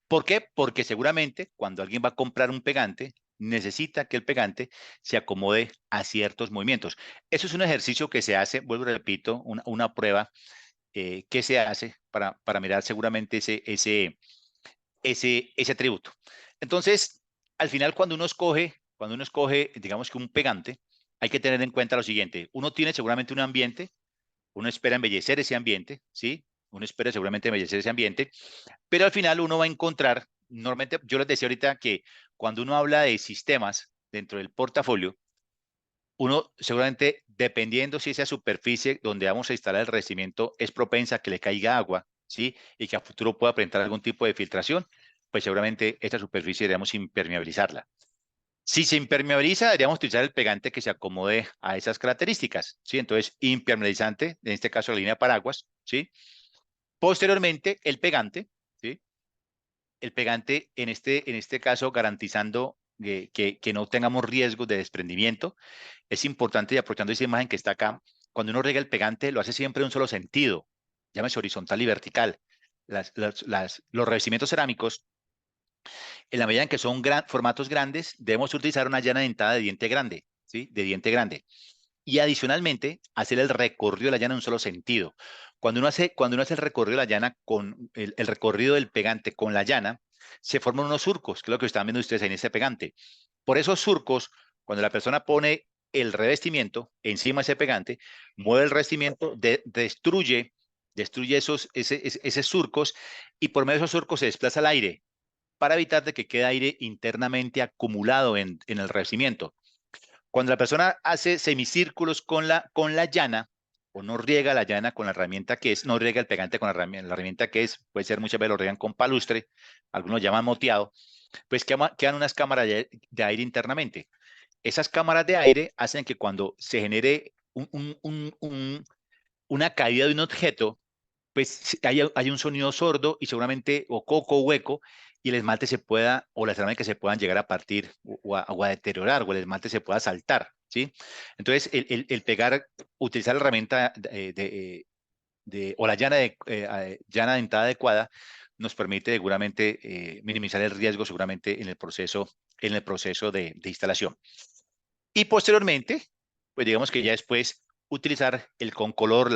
¿Por qué? Porque seguramente cuando alguien va a comprar un pegante, necesita que el pegante se acomode a ciertos movimientos. Eso es un ejercicio que se hace, vuelvo y repito, una prueba que se hace para mirar seguramente ese atributo. Entonces, al final cuando uno escoge, digamos que un pegante, hay que tener en cuenta lo siguiente. Uno tiene seguramente un ambiente, uno espera embellecer ese ambiente, ¿sí? Uno espera seguramente embellecer ese ambiente, pero al final uno va a encontrar, normalmente yo les decía ahorita que cuando uno habla de sistemas dentro del portafolio, uno seguramente, dependiendo si esa superficie donde vamos a instalar el revestimiento es propensa a que le caiga agua, ¿sí? Y que a futuro pueda presentar algún tipo de filtración, pues seguramente esta superficie debemos impermeabilizarla. Si se impermeabiliza, deberíamos utilizar el pegante que se acomode a esas características, ¿sí? Entonces, impermeabilizante, en este caso la línea paraguas, ¿sí? Posteriormente, el pegante, ¿sí? El pegante, en este caso, garantizando que no tengamos riesgos de desprendimiento. Es importante, y aprovechando esa imagen que está acá, cuando uno riega el pegante, lo hace siempre en un solo sentido, llámese horizontal y vertical. Los revestimientos cerámicos, en la medida en que son formatos grandes, debemos utilizar una llana dentada de diente grande, ¿sí? De diente grande. Y adicionalmente, hacer el recorrido de la llana en un solo sentido. Cuando uno hace el recorrido de la llana con el recorrido del pegante con la llana, se forman unos surcos, que es lo que están viendo ustedes ahí en este pegante. Por esos surcos, cuando la persona pone el revestimiento encima de ese pegante, mueve el revestimiento, destruye esos surcos, y por medio de esos surcos se desplaza el aire para evitar de que quede aire internamente acumulado en el revestimiento. Cuando la persona hace semicírculos con la llana, o no riega la llana con la herramienta que es, no riega el pegante con la herramienta que es, puede ser muchas veces lo riegan con palustre, algunos llaman moteado, pues quedan unas cámaras de aire internamente. Esas cámaras de aire hacen que cuando se genere una caída de un objeto, pues hay un sonido sordo y seguramente o coco o hueco, y el esmalte se pueda, o las cerámicas se puedan llegar a partir o a deteriorar, o el esmalte se pueda saltar, ¿sí? Entonces, el pegar, utilizar la herramienta o la llana dentada adecuada nos permite seguramente minimizar el riesgo seguramente en el proceso de instalación. Y posteriormente, pues digamos que ya después utilizar el Concolor,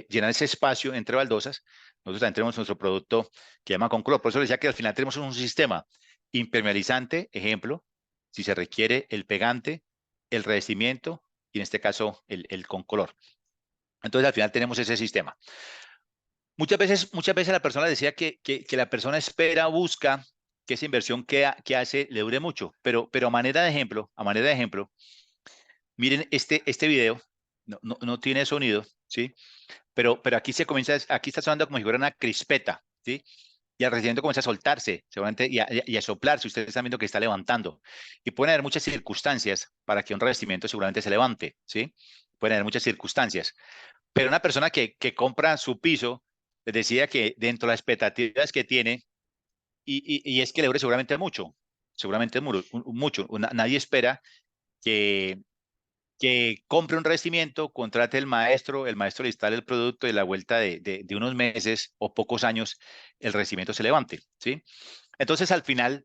llenar ese espacio entre baldosas. Nosotros también tenemos nuestro producto que llama Concolor. Por eso les decía que al final tenemos un sistema impermeabilizante, ejemplo, si se requiere el pegante, el revestimiento y en este caso el Concolor. Entonces al final tenemos ese sistema. Muchas veces la persona decía que la persona espera, busca que esa inversión que hace le dure mucho, pero a manera de ejemplo, miren este video, no tiene sonido, ¿sí? Pero aquí está sonando como si fuera una crispeta, ¿sí? Y al revestimiento comienza a soltarse, seguramente, y a soplarse. Ustedes están viendo que está levantando. Y pueden haber muchas circunstancias para que un revestimiento seguramente se levante, ¿sí? Pueden haber muchas circunstancias. Pero una persona que compra su piso, les decía que dentro de las expectativas que tiene, y es que le dure seguramente mucho. Nadie espera que compre un revestimiento, contrate el maestro le instale el producto y a la vuelta de unos meses o pocos años el revestimiento se levante, ¿sí? Entonces, al final,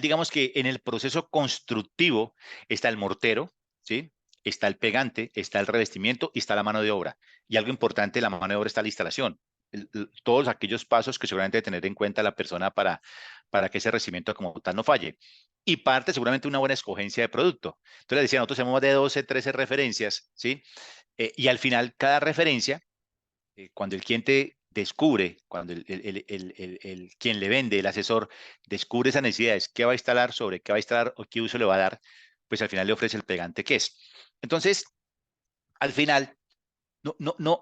digamos que en el proceso constructivo está el mortero, ¿sí? Está el pegante, está el revestimiento y está la mano de obra. Y algo importante, la mano de obra está la instalación. Todos aquellos pasos que seguramente debe tener en cuenta la persona para que ese revestimiento como tal no falle. Y parte seguramente una buena escogencia de producto. Entonces, les decía, nosotros hacemos de 12, 13 referencias, ¿sí? Y al final, cada referencia, cuando el cliente descubre, cuando quien le vende, el asesor, descubre esas necesidades, qué va a instalar, sobre qué va a instalar o qué uso le va a dar, pues al final le ofrece el pegante que es. Entonces, al final,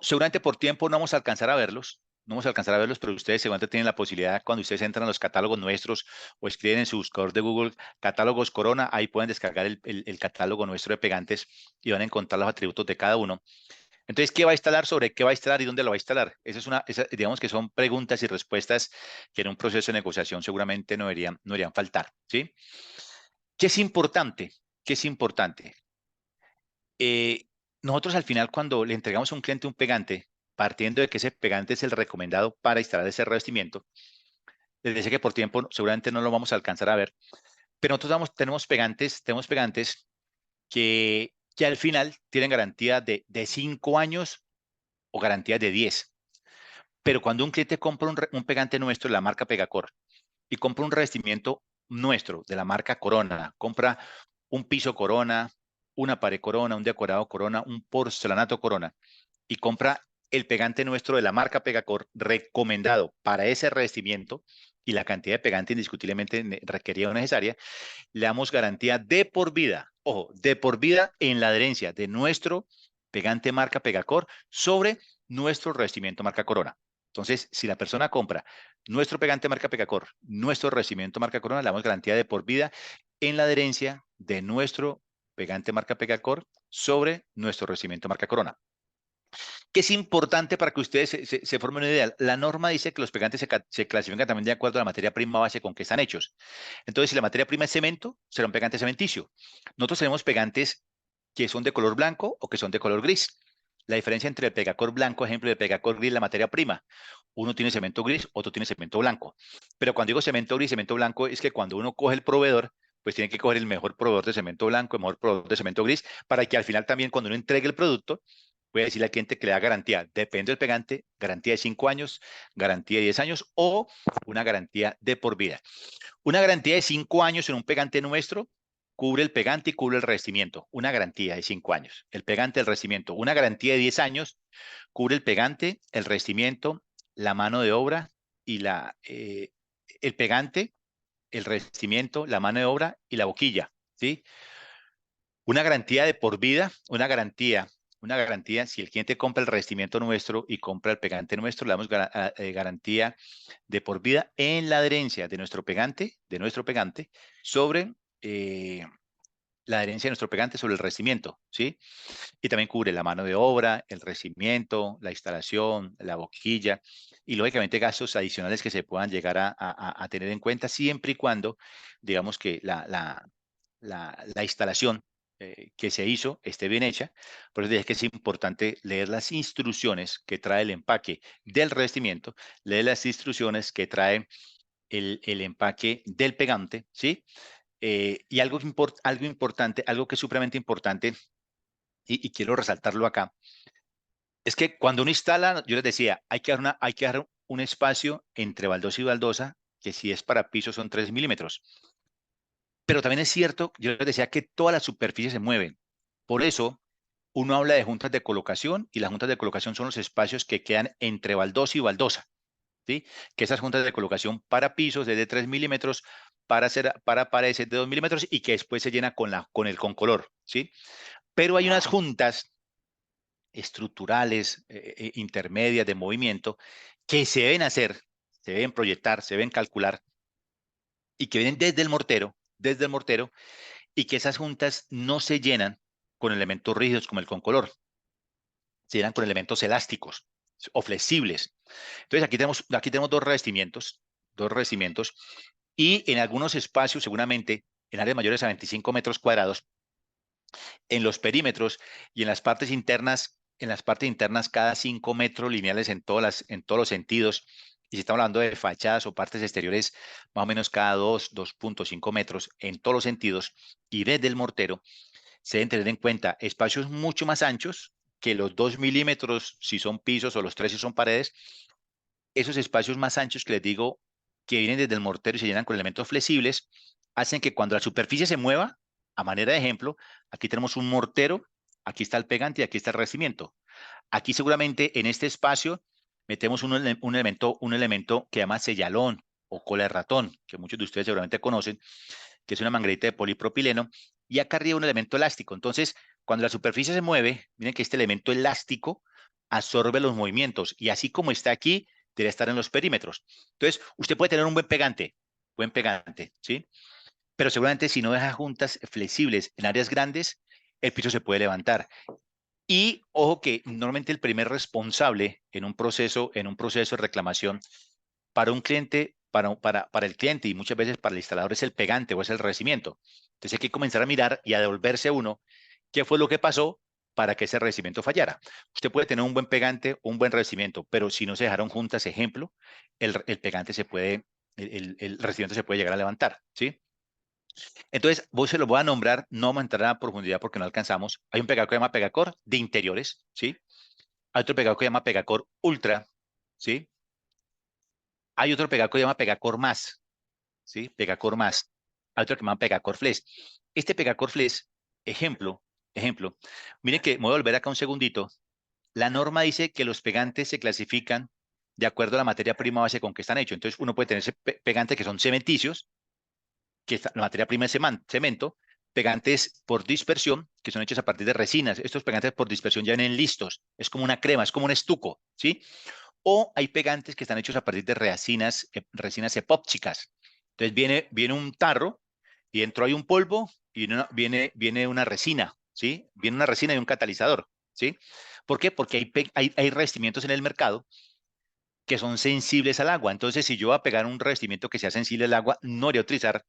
seguramente por tiempo no vamos a alcanzar a verlos, no vamos a alcanzar a verlos, pero ustedes seguramente tienen la posibilidad, cuando ustedes entran a los catálogos nuestros o escriben en su buscador de Google catálogos Corona, ahí pueden descargar el catálogo nuestro de pegantes y van a encontrar los atributos de cada uno. Entonces, ¿qué va a instalar, sobre qué va a instalar y dónde lo va a instalar? Digamos que son preguntas y respuestas que en un proceso de negociación seguramente no deberían faltar, ¿sí? ¿Qué es importante? ¿Qué es importante? Nosotros al final, cuando le entregamos a un cliente un pegante, partiendo de que ese pegante es el recomendado para instalar ese revestimiento, les decía que por tiempo seguramente no lo vamos a alcanzar a ver, pero nosotros tenemos pegantes que al final tienen garantía de 5 años o garantía de 10. Pero cuando un cliente compra un pegante nuestro, la marca Pegacor, y compra un revestimiento nuestro, de la marca Corona, compra un piso Corona, una pared Corona, un decorado Corona, un porcelanato Corona, y compra el pegante nuestro de la marca Pegacor recomendado para ese revestimiento y la cantidad de pegante indiscutiblemente requerida o necesaria, le damos garantía de por vida, ojo, de por vida en la adherencia de nuestro pegante marca Pegacor sobre nuestro revestimiento marca Corona. Entonces, si la persona compra nuestro pegante marca Pegacor, nuestro revestimiento marca Corona, le damos garantía de por vida en la adherencia de nuestro pegante marca Pegacor sobre nuestro revestimiento marca Corona. Que es importante para que ustedes se formen una idea. La norma dice que los pegantes se clasifican también de acuerdo a la materia prima base con que están hechos. Entonces, si la materia prima es cemento, será un pegante cementicio. Nosotros tenemos pegantes que son de color blanco o que son de color gris. La diferencia entre el pegacor blanco, ejemplo, y el pegacor gris, la materia prima. Uno tiene cemento gris, otro tiene cemento blanco. Pero cuando digo cemento gris, cemento blanco, es que cuando uno coge el proveedor, pues tiene que coger el mejor proveedor de cemento blanco, el mejor proveedor de cemento gris, para que al final también cuando uno entregue el producto, puede decirle al cliente que le da garantía, depende del pegante, garantía de 5 años, garantía de 10 años o una garantía de por vida. Una garantía de 5 años en un pegante nuestro cubre el pegante y cubre el revestimiento. Una garantía de 5 años. El pegante, el revestimiento. Una garantía de 10 años cubre el pegante, el revestimiento, la mano de obra y el pegante, el revestimiento, la mano de obra y la boquilla, ¿sí? Una garantía de por vida, una garantía, si el cliente compra el revestimiento nuestro y compra el pegante nuestro, le damos garantía de por vida en la adherencia de nuestro pegante sobre la adherencia de nuestro pegante sobre el revestimiento, ¿sí? Y también cubre la mano de obra, el revestimiento, la instalación, la boquilla y lógicamente gastos adicionales que se puedan llegar a tener en cuenta siempre y cuando, digamos que la instalación que se hizo esté bien hecha. Por eso dije que es importante leer las instrucciones que trae el empaque del revestimiento, leer las instrucciones que trae el empaque del pegante, ¿sí? Y algo importante, algo que es supremamente importante, y quiero resaltarlo acá, es que cuando uno instala, yo les decía, hay que dar un espacio entre baldosa y baldosa, que si es para piso son 3 milímetros. Pero también es cierto, yo les decía que todas las superficies se mueven. Por eso, uno habla de juntas de colocación y las juntas de colocación son los espacios que quedan entre baldosa y baldosa, ¿sí? Que esas juntas de colocación para pisos es de 3 milímetros, para paredes es de 2 milímetros y que después se llena con el concolor, ¿sí? Pero hay unas juntas estructurales, intermedias de movimiento que se deben hacer, se deben proyectar, se deben calcular y que vienen desde el mortero, y que esas juntas no se llenan con elementos rígidos como el concolor, se llenan con elementos elásticos o flexibles. Entonces aquí tenemos dos revestimientos, y en algunos espacios, seguramente, en áreas mayores a 25 metros cuadrados, en los perímetros y en las partes internas cada 5 metros lineales en todos los sentidos. Y si estamos hablando de fachadas o partes exteriores, más o menos cada 2.5 metros en todos los sentidos. Y desde el mortero se deben tener en cuenta espacios mucho más anchos que los 2 milímetros si son pisos o los 3 si son paredes. Esos espacios más anchos que les digo que vienen desde el mortero y se llenan con elementos flexibles, hacen que cuando la superficie se mueva, a manera de ejemplo, aquí tenemos un mortero, aquí está el pegante y aquí está el revestimiento. Aquí seguramente en este espacio metemos un elemento que se llama sellalón o cola de ratón, que muchos de ustedes seguramente conocen, que es una manguerita de polipropileno, y acá arriba un elemento elástico. Entonces, cuando la superficie se mueve, miren que este elemento elástico absorbe los movimientos, y así como está aquí, debe estar en los perímetros. Entonces, usted puede tener un buen pegante, ¿sí? Pero seguramente si no deja juntas flexibles en áreas grandes, el piso se puede levantar. Y ojo que normalmente el primer responsable en un proceso de reclamación para un cliente, para el cliente y muchas veces para el instalador es el pegante o es el revestimiento. Entonces hay que comenzar a mirar y a devolverse uno qué fue lo que pasó para que ese revestimiento fallara. Usted puede tener un buen pegante, un buen revestimiento, pero si no se dejaron juntas, ejemplo, el pegante el revestimiento se puede llegar a levantar, ¿sí? Entonces, vos se lo voy a nombrar, no vamos a entrar a profundidad porque no alcanzamos. Hay un pegacor que se llama Pegacor de interiores, ¿sí? Hay otro pegacor que se llama Pegacor Ultra, ¿sí? Hay otro pegacor que se llama Pegacor Más, ¿sí? Pegacor Más. hay otro que se llama Pegacor Flex. Este Pegacor Flex, ejemplo, miren que me voy a volver acá un segundito. La norma dice que los pegantes se clasifican de acuerdo a la materia prima base con que están hechos. Entonces, uno puede tener pegantes que son cementicios, que la materia prima es cemento, pegantes por dispersión, que son hechos a partir de resinas. Estos pegantes por dispersión ya vienen listos. Es como una crema, es como un estuco, ¿sí? O hay pegantes que están hechos a partir de resinas epóxicas. Entonces, viene un tarro y dentro hay un polvo y viene una resina, ¿sí? Viene una resina y un catalizador, ¿sí? ¿Por qué? Porque hay revestimientos en el mercado que son sensibles al agua. Entonces, si yo voy a pegar un revestimiento que sea sensible al agua, no voy a utilizar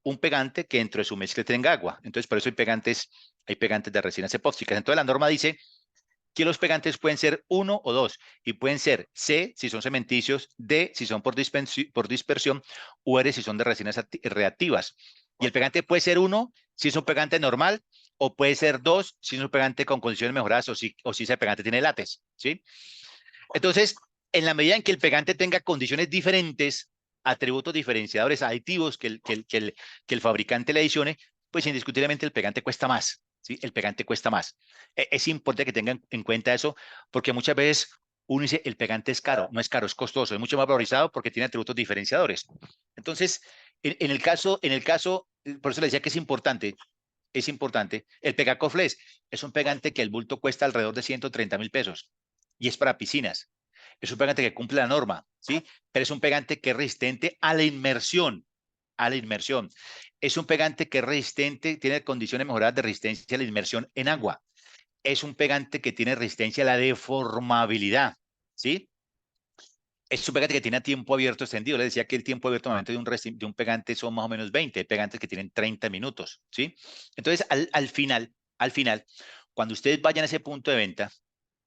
un pegante que dentro de su mezcla tenga agua. Entonces, por eso hay pegantes de resinas epóxicas. Entonces, la norma dice que los pegantes pueden ser 1 o 2 y pueden ser C si son cementicios, D si son por dispersión, o R si son de resinas reactivas. Y el pegante puede ser 1 si es un pegante normal, o puede ser 2 si es un pegante con condiciones mejoradas, o si ese pegante tiene látex, ¿sí? Entonces, en la medida en que el pegante tenga condiciones diferentes, atributos diferenciadores, aditivos que el fabricante le adicione, pues indiscutiblemente el pegante cuesta más, ¿sí? El pegante cuesta más. Es importante que tengan en cuenta eso, porque muchas veces uno dice, el pegante es caro. No es caro, es costoso, es mucho más valorizado porque tiene atributos diferenciadores. Entonces, en el caso, por eso le decía que es importante, el Pegacor Flex es un pegante que el bulto cuesta alrededor de 130.000 pesos y es para piscinas. Es un pegante que cumple la norma, ¿sí? Pero es un pegante que es resistente a la inmersión, Es un pegante que es resistente, tiene condiciones mejoradas de resistencia a la inmersión en agua. Es un pegante que tiene resistencia a la deformabilidad, ¿sí? Es un pegante que tiene tiempo abierto extendido. Les decía que el tiempo abierto normalmente de un pegante son más o menos 20. Hay pegantes que tienen 30 minutos, ¿sí? Entonces, al final, cuando ustedes vayan a ese punto de venta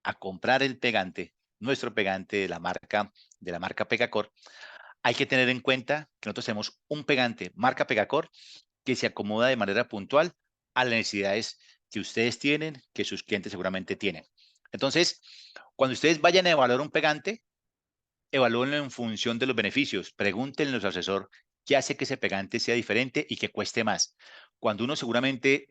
a comprar el pegante, nuestro pegante de la marca Pegacor, hay que tener en cuenta que nosotros tenemos un pegante marca Pegacor que se acomoda de manera puntual a las necesidades que ustedes tienen, que sus clientes seguramente tienen. Entonces, cuando ustedes vayan a evaluar un pegante, evalúenlo en función de los beneficios. Pregúntenle a su asesor qué hace que ese pegante sea diferente y que cueste más. Cuando uno seguramente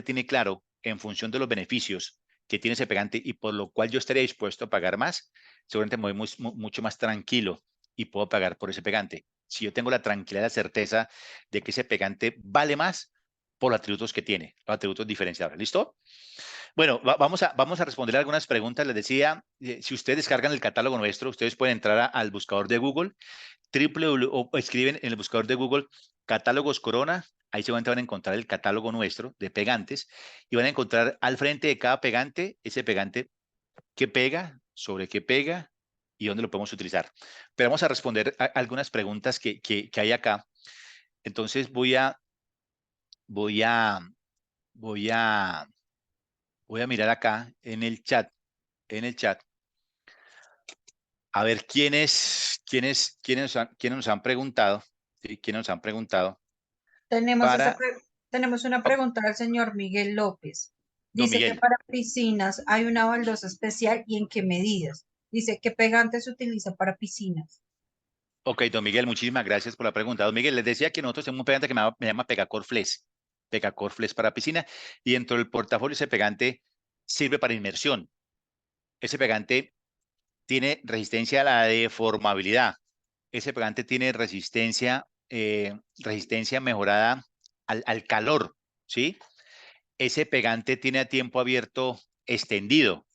tiene claro en función de los beneficios que tiene ese pegante y por lo cual yo estaría dispuesto a pagar más, seguramente me voy mucho más tranquilo y puedo pagar por ese pegante. Si yo tengo la tranquilidad, la certeza de que ese pegante vale más por los atributos que tiene, los atributos diferenciables. ¿Listo? Bueno, vamos a responder algunas preguntas. Les decía, si ustedes descargan el catálogo nuestro, ustedes pueden entrar al buscador de Google, o escriben en el buscador de Google Catálogos Corona. Ahí se van a encontrar el catálogo nuestro de pegantes y van a encontrar al frente de cada pegante ese pegante que pega, sobre qué pega y dónde lo podemos utilizar. Pero vamos a responder a algunas preguntas que hay acá. Entonces voy a mirar acá en el chat, a ver quiénes nos han preguntado, ¿sí? ¿Quiénes nos han preguntado? Para Tenemos una pregunta del señor Miguel López. don Dice que Miguel. para piscinas hay una baldosa especial y en qué medidas. Dice qué pegante se utiliza para piscinas. Ok, don Miguel, muchísimas gracias por la pregunta. Don Miguel, les decía que nosotros tenemos un pegante que me llama Pegacor Flex para piscina, y dentro del portafolio ese pegante sirve para inmersión. Ese pegante tiene resistencia a la deformabilidad. Ese pegante tiene resistencia mejorada al calor, ¿sí? Ese pegante tiene a tiempo abierto extendido.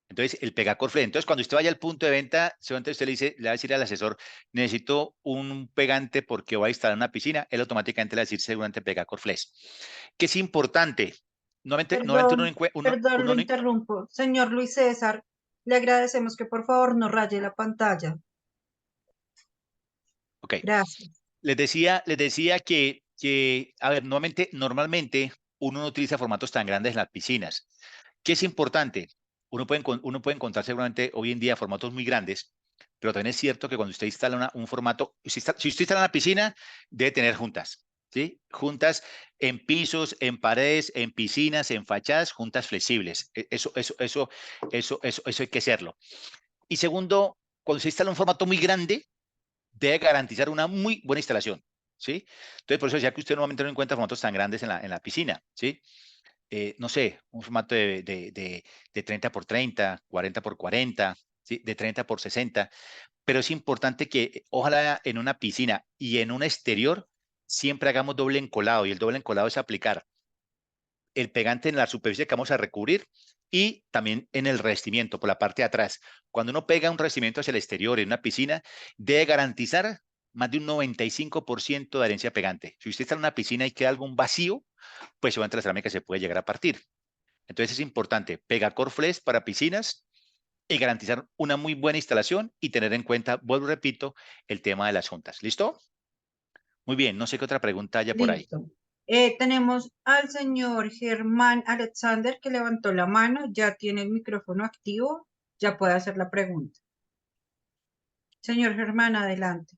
Entonces, el Pegacor Flex. Entonces, cuando usted vaya al punto de venta, seguramente usted le va a decir al asesor, necesito un pegante porque voy a instalar una piscina. Él automáticamente le va a decir seguramente Pegacor Flex. Que es importante. Nuevamente Perdón, lo interrumpo. Señor Luis César, le agradecemos que por favor no raye la pantalla. Ok. Gracias. Les decía que, a ver, normalmente uno no utiliza formatos tan grandes en las piscinas. ¿Qué es importante? Uno puede encontrar seguramente hoy en día formatos muy grandes, pero también es cierto que cuando usted instala un formato, si usted instala una piscina, debe tener juntas, ¿sí? Juntas en pisos, en paredes, en piscinas, en fachadas, juntas flexibles. Eso hay que hacerlo. Y segundo, cuando se instala un formato muy grande, debe garantizar una muy buena instalación. ¿sí? Entonces, por eso decía que usted normalmente no encuentra formatos tan grandes en la piscina, ¿sí? No sé, un formato de 30 por 30, 40 por 40, ¿sí? De 30 por 60, pero es importante que ojalá en una piscina y en un exterior siempre hagamos doble encolado, y el doble encolado es aplicar el pegante en la superficie que vamos a recubrir y también en el revestimiento, por la parte de atrás. Cuando uno pega un revestimiento hacia el exterior en una piscina, debe garantizar más de un 95% de adherencia pegante. Si usted está en una piscina y queda algún vacío, pues seguramente la cerámica se puede llegar a partir. Entonces es importante Pegacor Flex para piscinas y garantizar una muy buena instalación y tener en cuenta, vuelvo y repito, el tema de las juntas. ¿Listo? Muy bien, no sé qué otra pregunta haya por ahí. Listo. Tenemos al señor Germán Alexander que levantó la mano, ya tiene el micrófono activo, ya puede hacer la pregunta. Señor Germán, adelante.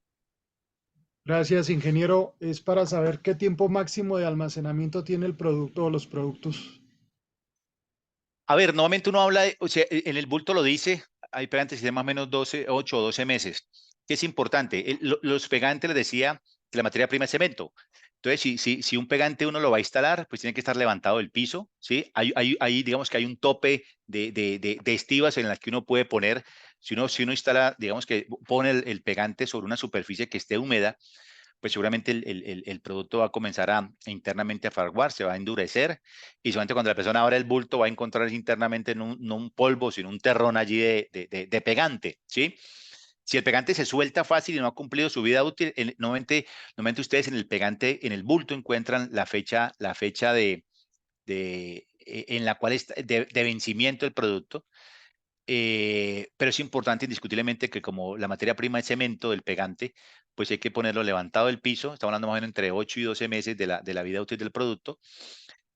Gracias, ingeniero. Es para saber qué tiempo máximo de almacenamiento tiene el producto o los productos. A ver, normalmente uno habla, o sea, en el bulto lo dice, hay pegantes que tienen más o menos 12, 8 o 12 meses. ¿Qué es importante? Los pegantes, les decía, que la materia prima es cemento. Entonces, si un pegante uno lo va a instalar, pues tiene que estar levantado del piso, ¿sí? Digamos que hay un tope de estivas en las que uno puede poner, si uno instala, digamos que pone el pegante sobre una superficie que esté húmeda, pues seguramente el producto va a comenzar internamente a fraguar, se va a endurecer, y solamente cuando la persona abra el bulto va a encontrar internamente no un polvo, sino un terrón allí de pegante, ¿sí? Si el pegante se suelta fácil y no ha cumplido su vida útil, normalmente ustedes en el pegante, en el bulto, encuentran la fecha en la cual está de vencimiento del producto. Pero es importante indiscutiblemente que como la materia prima es cemento del pegante, pues hay que ponerlo levantado del piso. Estamos hablando más o menos entre 8 y 12 meses de la vida útil del producto.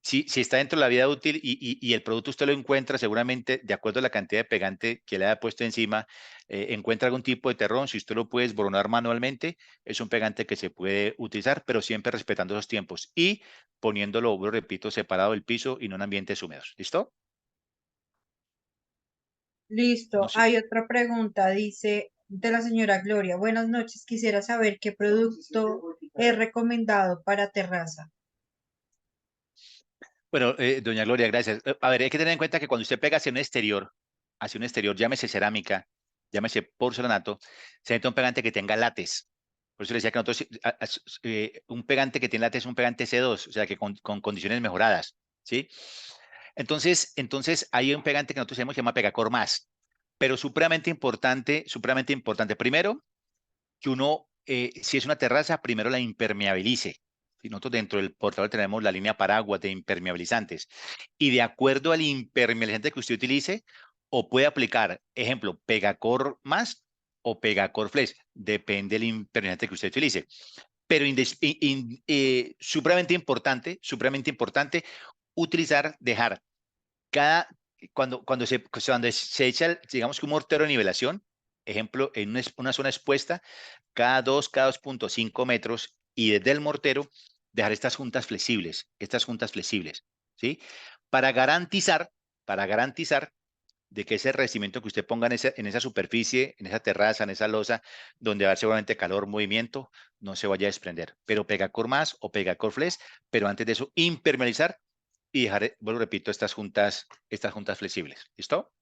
Si está dentro de la vida útil y el producto usted lo encuentra, seguramente de acuerdo a la cantidad de pegante que le haya puesto encima, encuentra algún tipo de terrón. Si usted lo puede esboronar manualmente, es un pegante que se puede utilizar, pero siempre respetando esos tiempos y poniéndolo, lo repito, separado del piso y no en ambientes húmedos. ¿Listo? No Listo. sé. Hay otra pregunta, dice de la señora Gloria. Buenas noches. Quisiera saber qué producto es recomendado para terraza. Bueno, doña Gloria, gracias. A ver, hay que tener en cuenta que cuando usted pega hacia un exterior, llámese cerámica, llámese porcelanato, se necesita un pegante que tenga látex. Por eso le decía que nosotros, un pegante que tiene látex es un pegante C2, o sea, que con condiciones mejoradas, ¿sí? Entonces hay un pegante que nosotros tenemos que se llama Pegacor Más, pero supremamente importante. Primero, que uno, si es una terraza, primero la impermeabilice. Si nosotros dentro del portador tenemos la línea paraguas de impermeabilizantes y de acuerdo al impermeabilizante que usted utilice, o puede aplicar, ejemplo, Pegacor Más o Pegacor Flex, depende del impermeabilizante que usted utilice. Pero supremamente importante, dejar cada, cuando se echa, digamos que un mortero de nivelación, ejemplo, en una zona expuesta, cada 2.5 metros, y desde el mortero dejar estas juntas flexibles, ¿sí? Para garantizar, para garantizar de que ese revestimiento que usted ponga en esa superficie, en esa terraza, en esa losa, donde va a haber seguramente calor, movimiento, no se vaya a desprender. Pero Pegacor Más o Pegacor Flex, pero antes de eso, impermeabilizar y dejar, vuelvo, repito, estas juntas flexibles. ¿Listo?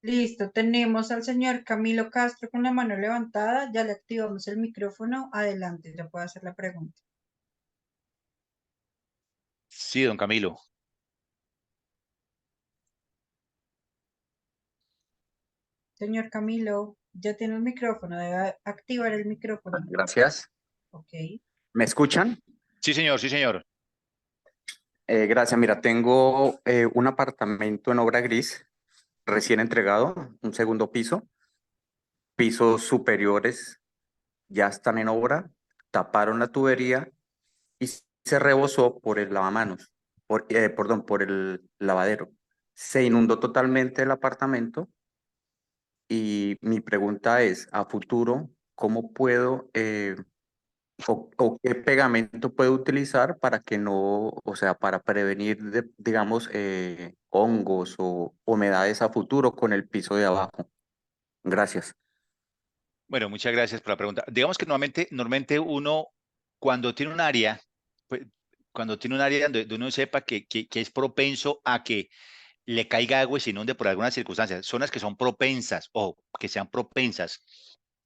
Listo. Tenemos al señor Camilo Castro con la mano levantada. Ya le activamos el micrófono. Adelante, ya puede hacer la pregunta. Sí, don Camilo. Señor Camilo, ya tiene el micrófono. Debe activar el micrófono. Gracias. Ok. ¿Me escuchan? Sí, señor, sí, señor. Gracias. Mira, tengo un apartamento en obra gris, recién entregado, un segundo piso. Pisos superiores ya están en obra, taparon la tubería y se rebosó por el lavamanos, por el lavadero. Se inundó totalmente el apartamento y mi pregunta es, a futuro, ¿cómo puedo o qué pegamento puedo utilizar para que no, o sea, para prevenir, digamos, hongos o humedades a futuro con el piso de abajo? Gracias. Bueno, muchas gracias por la pregunta. Digamos que normalmente uno cuando tiene un área, pues, cuando tiene un área donde uno sepa que es propenso a que le caiga agua y se inunde por alguna circunstancia, zonas que son propensas o que sean propensas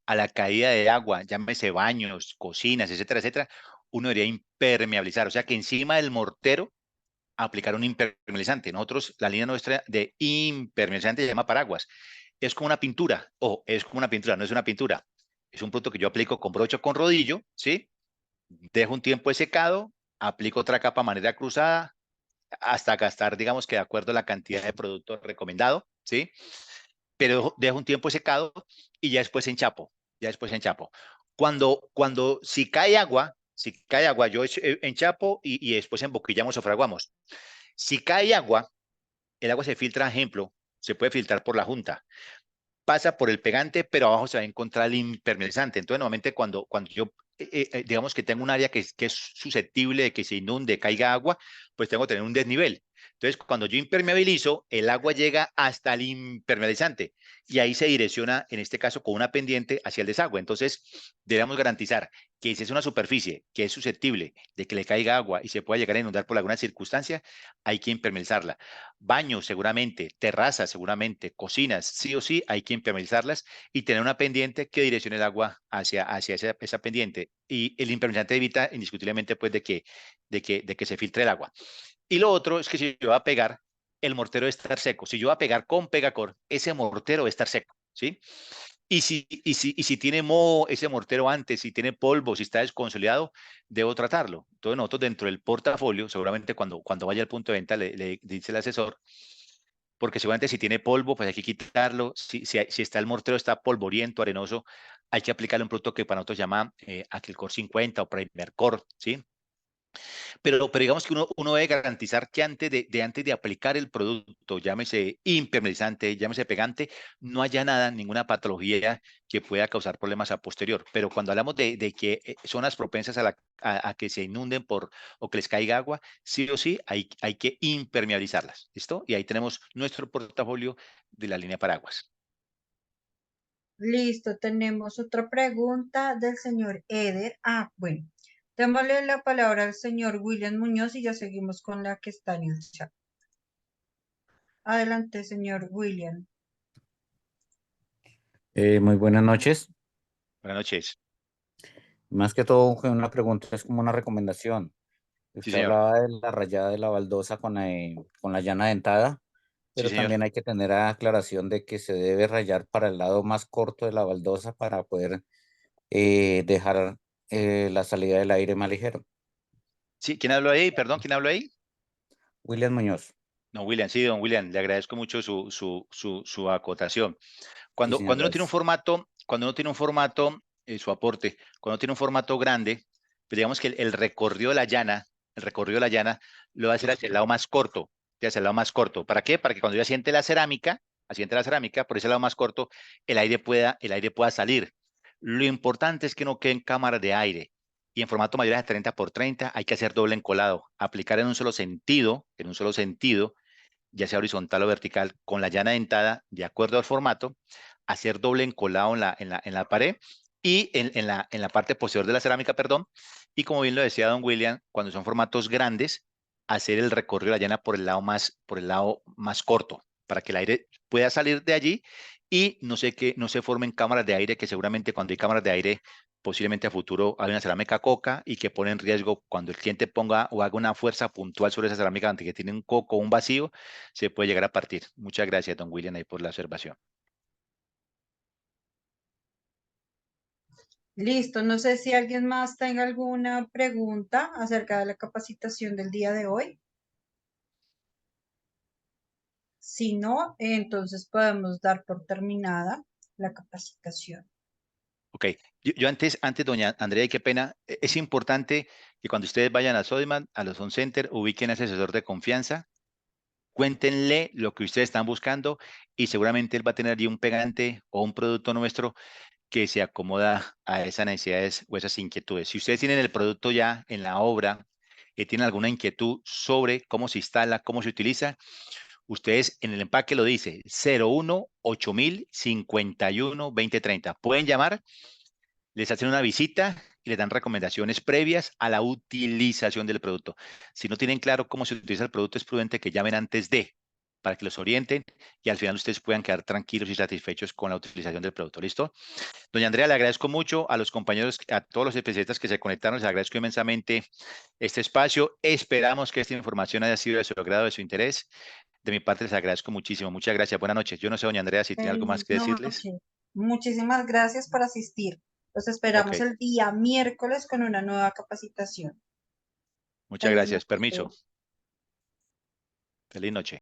a la caída de agua, llámese baños, cocinas, etcétera, etcétera, uno debería impermeabilizar, o sea que encima del mortero aplicar un impermeabilizante. Nosotros, la línea nuestra de impermeabilizante se llama paraguas. Es como una pintura, o es como una pintura, no es una pintura. Es un producto que yo aplico con brocha o con rodillo, ¿sí? Dejo un tiempo de secado, aplico otra capa de manera cruzada, hasta gastar, digamos que de acuerdo a la cantidad de producto recomendado, ¿sí? Pero dejo un tiempo de secado y ya después enchapo. Si cae agua, yo enchapo y después emboquillamos o fraguamos. Si cae agua, el agua se filtra, ejemplo, se puede filtrar por la junta, pasa por el pegante, pero abajo se va a encontrar el impermeabilizante. Entonces, normalmente cuando yo, digamos que tengo un área que es susceptible de que se inunde, caiga agua, pues tengo que tener un desnivel. Entonces, cuando yo impermeabilizo, el agua llega hasta el impermeabilizante y ahí se direcciona, en este caso, con una pendiente hacia el desagüe. Entonces, debemos garantizar que si es una superficie que es susceptible de que le caiga agua y se pueda llegar a inundar por alguna circunstancia, hay que impermeabilizarla. Baños seguramente, terrazas seguramente, cocinas, sí o sí hay que impermeabilizarlas y tener una pendiente que direccione el agua hacia esa pendiente. Y el impermeabilizante evita indiscutiblemente pues de que se filtre el agua. Y lo otro es que si yo voy a pegar, el mortero debe estar seco. Si yo voy a pegar con Pegacor, ese mortero debe estar seco, ¿sí? Y si tiene moho ese mortero antes, si tiene polvo, si está desconsolidado, debo tratarlo. Entonces nosotros dentro del portafolio, seguramente cuando vaya al punto de venta le dice el asesor, porque seguramente si tiene polvo, pues hay que quitarlo. Si está el mortero, está polvoriento, arenoso, hay que aplicarle un producto que para nosotros llama Aquilcor 50 o Primercor, ¿sí? Pero digamos que uno debe garantizar que antes de aplicar el producto, llámese impermeabilizante, llámese pegante, no haya nada, ninguna patología que pueda causar problemas a posterior. Pero cuando hablamos de que zonas propensas a que se inunden o que les caiga agua, sí o sí hay que impermeabilizarlas. ¿Listo? Y ahí tenemos nuestro portafolio de la línea paraguas. Listo, tenemos otra pregunta del señor Eder. Bueno, démosle la palabra al señor William Muñoz y ya seguimos con la que está en el chat. Adelante, señor William. Muy buenas noches. Buenas noches. Más que todo, una pregunta, es como una recomendación. Sí, Usted señor. hablaba de la rayada de la baldosa con la llana dentada, Sí, pero señor. también hay que tener aclaración de que se debe rayar para el lado más corto de la baldosa para poder dejar la salida del aire más ligero. Sí, ¿quién habló ahí? Perdón, ¿quién habló ahí? William Muñoz. Don William, sí, don William, le agradezco mucho su acotación. Sí, señor, Cuando uno tiene un gracias. formato, su aporte, cuando uno tiene un formato grande, pues digamos que el recorrido de el recorrido de la llana lo va a hacer hacia el lado más corto, hacia el lado más corto. ¿Para qué? Para que cuando yo asiente la cerámica, por ese lado más corto, el aire pueda salir. Lo importante es que no queden cámaras de aire. Y en formato mayor de 30 por 30 hay que hacer doble encolado, aplicar en un solo sentido, ya sea horizontal o vertical, con la llana dentada, de acuerdo al formato, hacer doble encolado en la pared y en la parte posterior de la cerámica, perdón. Y como bien lo decía don William, cuando son formatos grandes, hacer el recorrido de la llana por el lado más corto, para que el aire pueda salir de allí y no se formen cámaras de aire, que seguramente cuando hay cámaras de aire, posiblemente a futuro hay una cerámica coca y que pone en riesgo cuando el cliente ponga o haga una fuerza puntual sobre esa cerámica antes que tiene un coco o un vacío, se puede llegar a partir. Muchas gracias, don William, ahí por la observación. Listo, no sé si alguien más tenga alguna pregunta acerca de la capacitación del día de hoy. Si no, entonces podemos dar por terminada la capacitación. Ok, yo antes, doña Andrea, y qué pena, es importante que cuando ustedes vayan a Sodimac, a los Home Center, ubiquen a ese asesor de confianza, cuéntenle lo que ustedes están buscando y seguramente él va a tener allí un pegante o un producto nuestro que se acomoda a esas necesidades o esas inquietudes. Si ustedes tienen el producto ya en la obra y tienen alguna inquietud sobre cómo se instala, cómo se utiliza, ustedes en el empaque lo dice 01 8000 51 2030. Pueden llamar, les hacen una visita y les dan recomendaciones previas a la utilización del producto. Si no tienen claro cómo se utiliza el producto, es prudente que llamen antes de, para que los orienten y al final ustedes puedan quedar tranquilos y satisfechos con la utilización del producto. ¿Listo? Doña Andrea, le agradezco mucho a los compañeros, a todos los especialistas que se conectaron, les agradezco inmensamente este espacio. Esperamos que esta información haya sido de su agrado, de su interés. De mi parte les agradezco muchísimo. Muchas gracias. Buenas noches. Yo no sé, doña Andrea, si tiene algo más que Feliz decirles. noche. Muchísimas gracias por asistir. Los esperamos Ok. el día miércoles con una nueva capacitación. Muchas Feliz gracias. noche. Permiso. Feliz noche.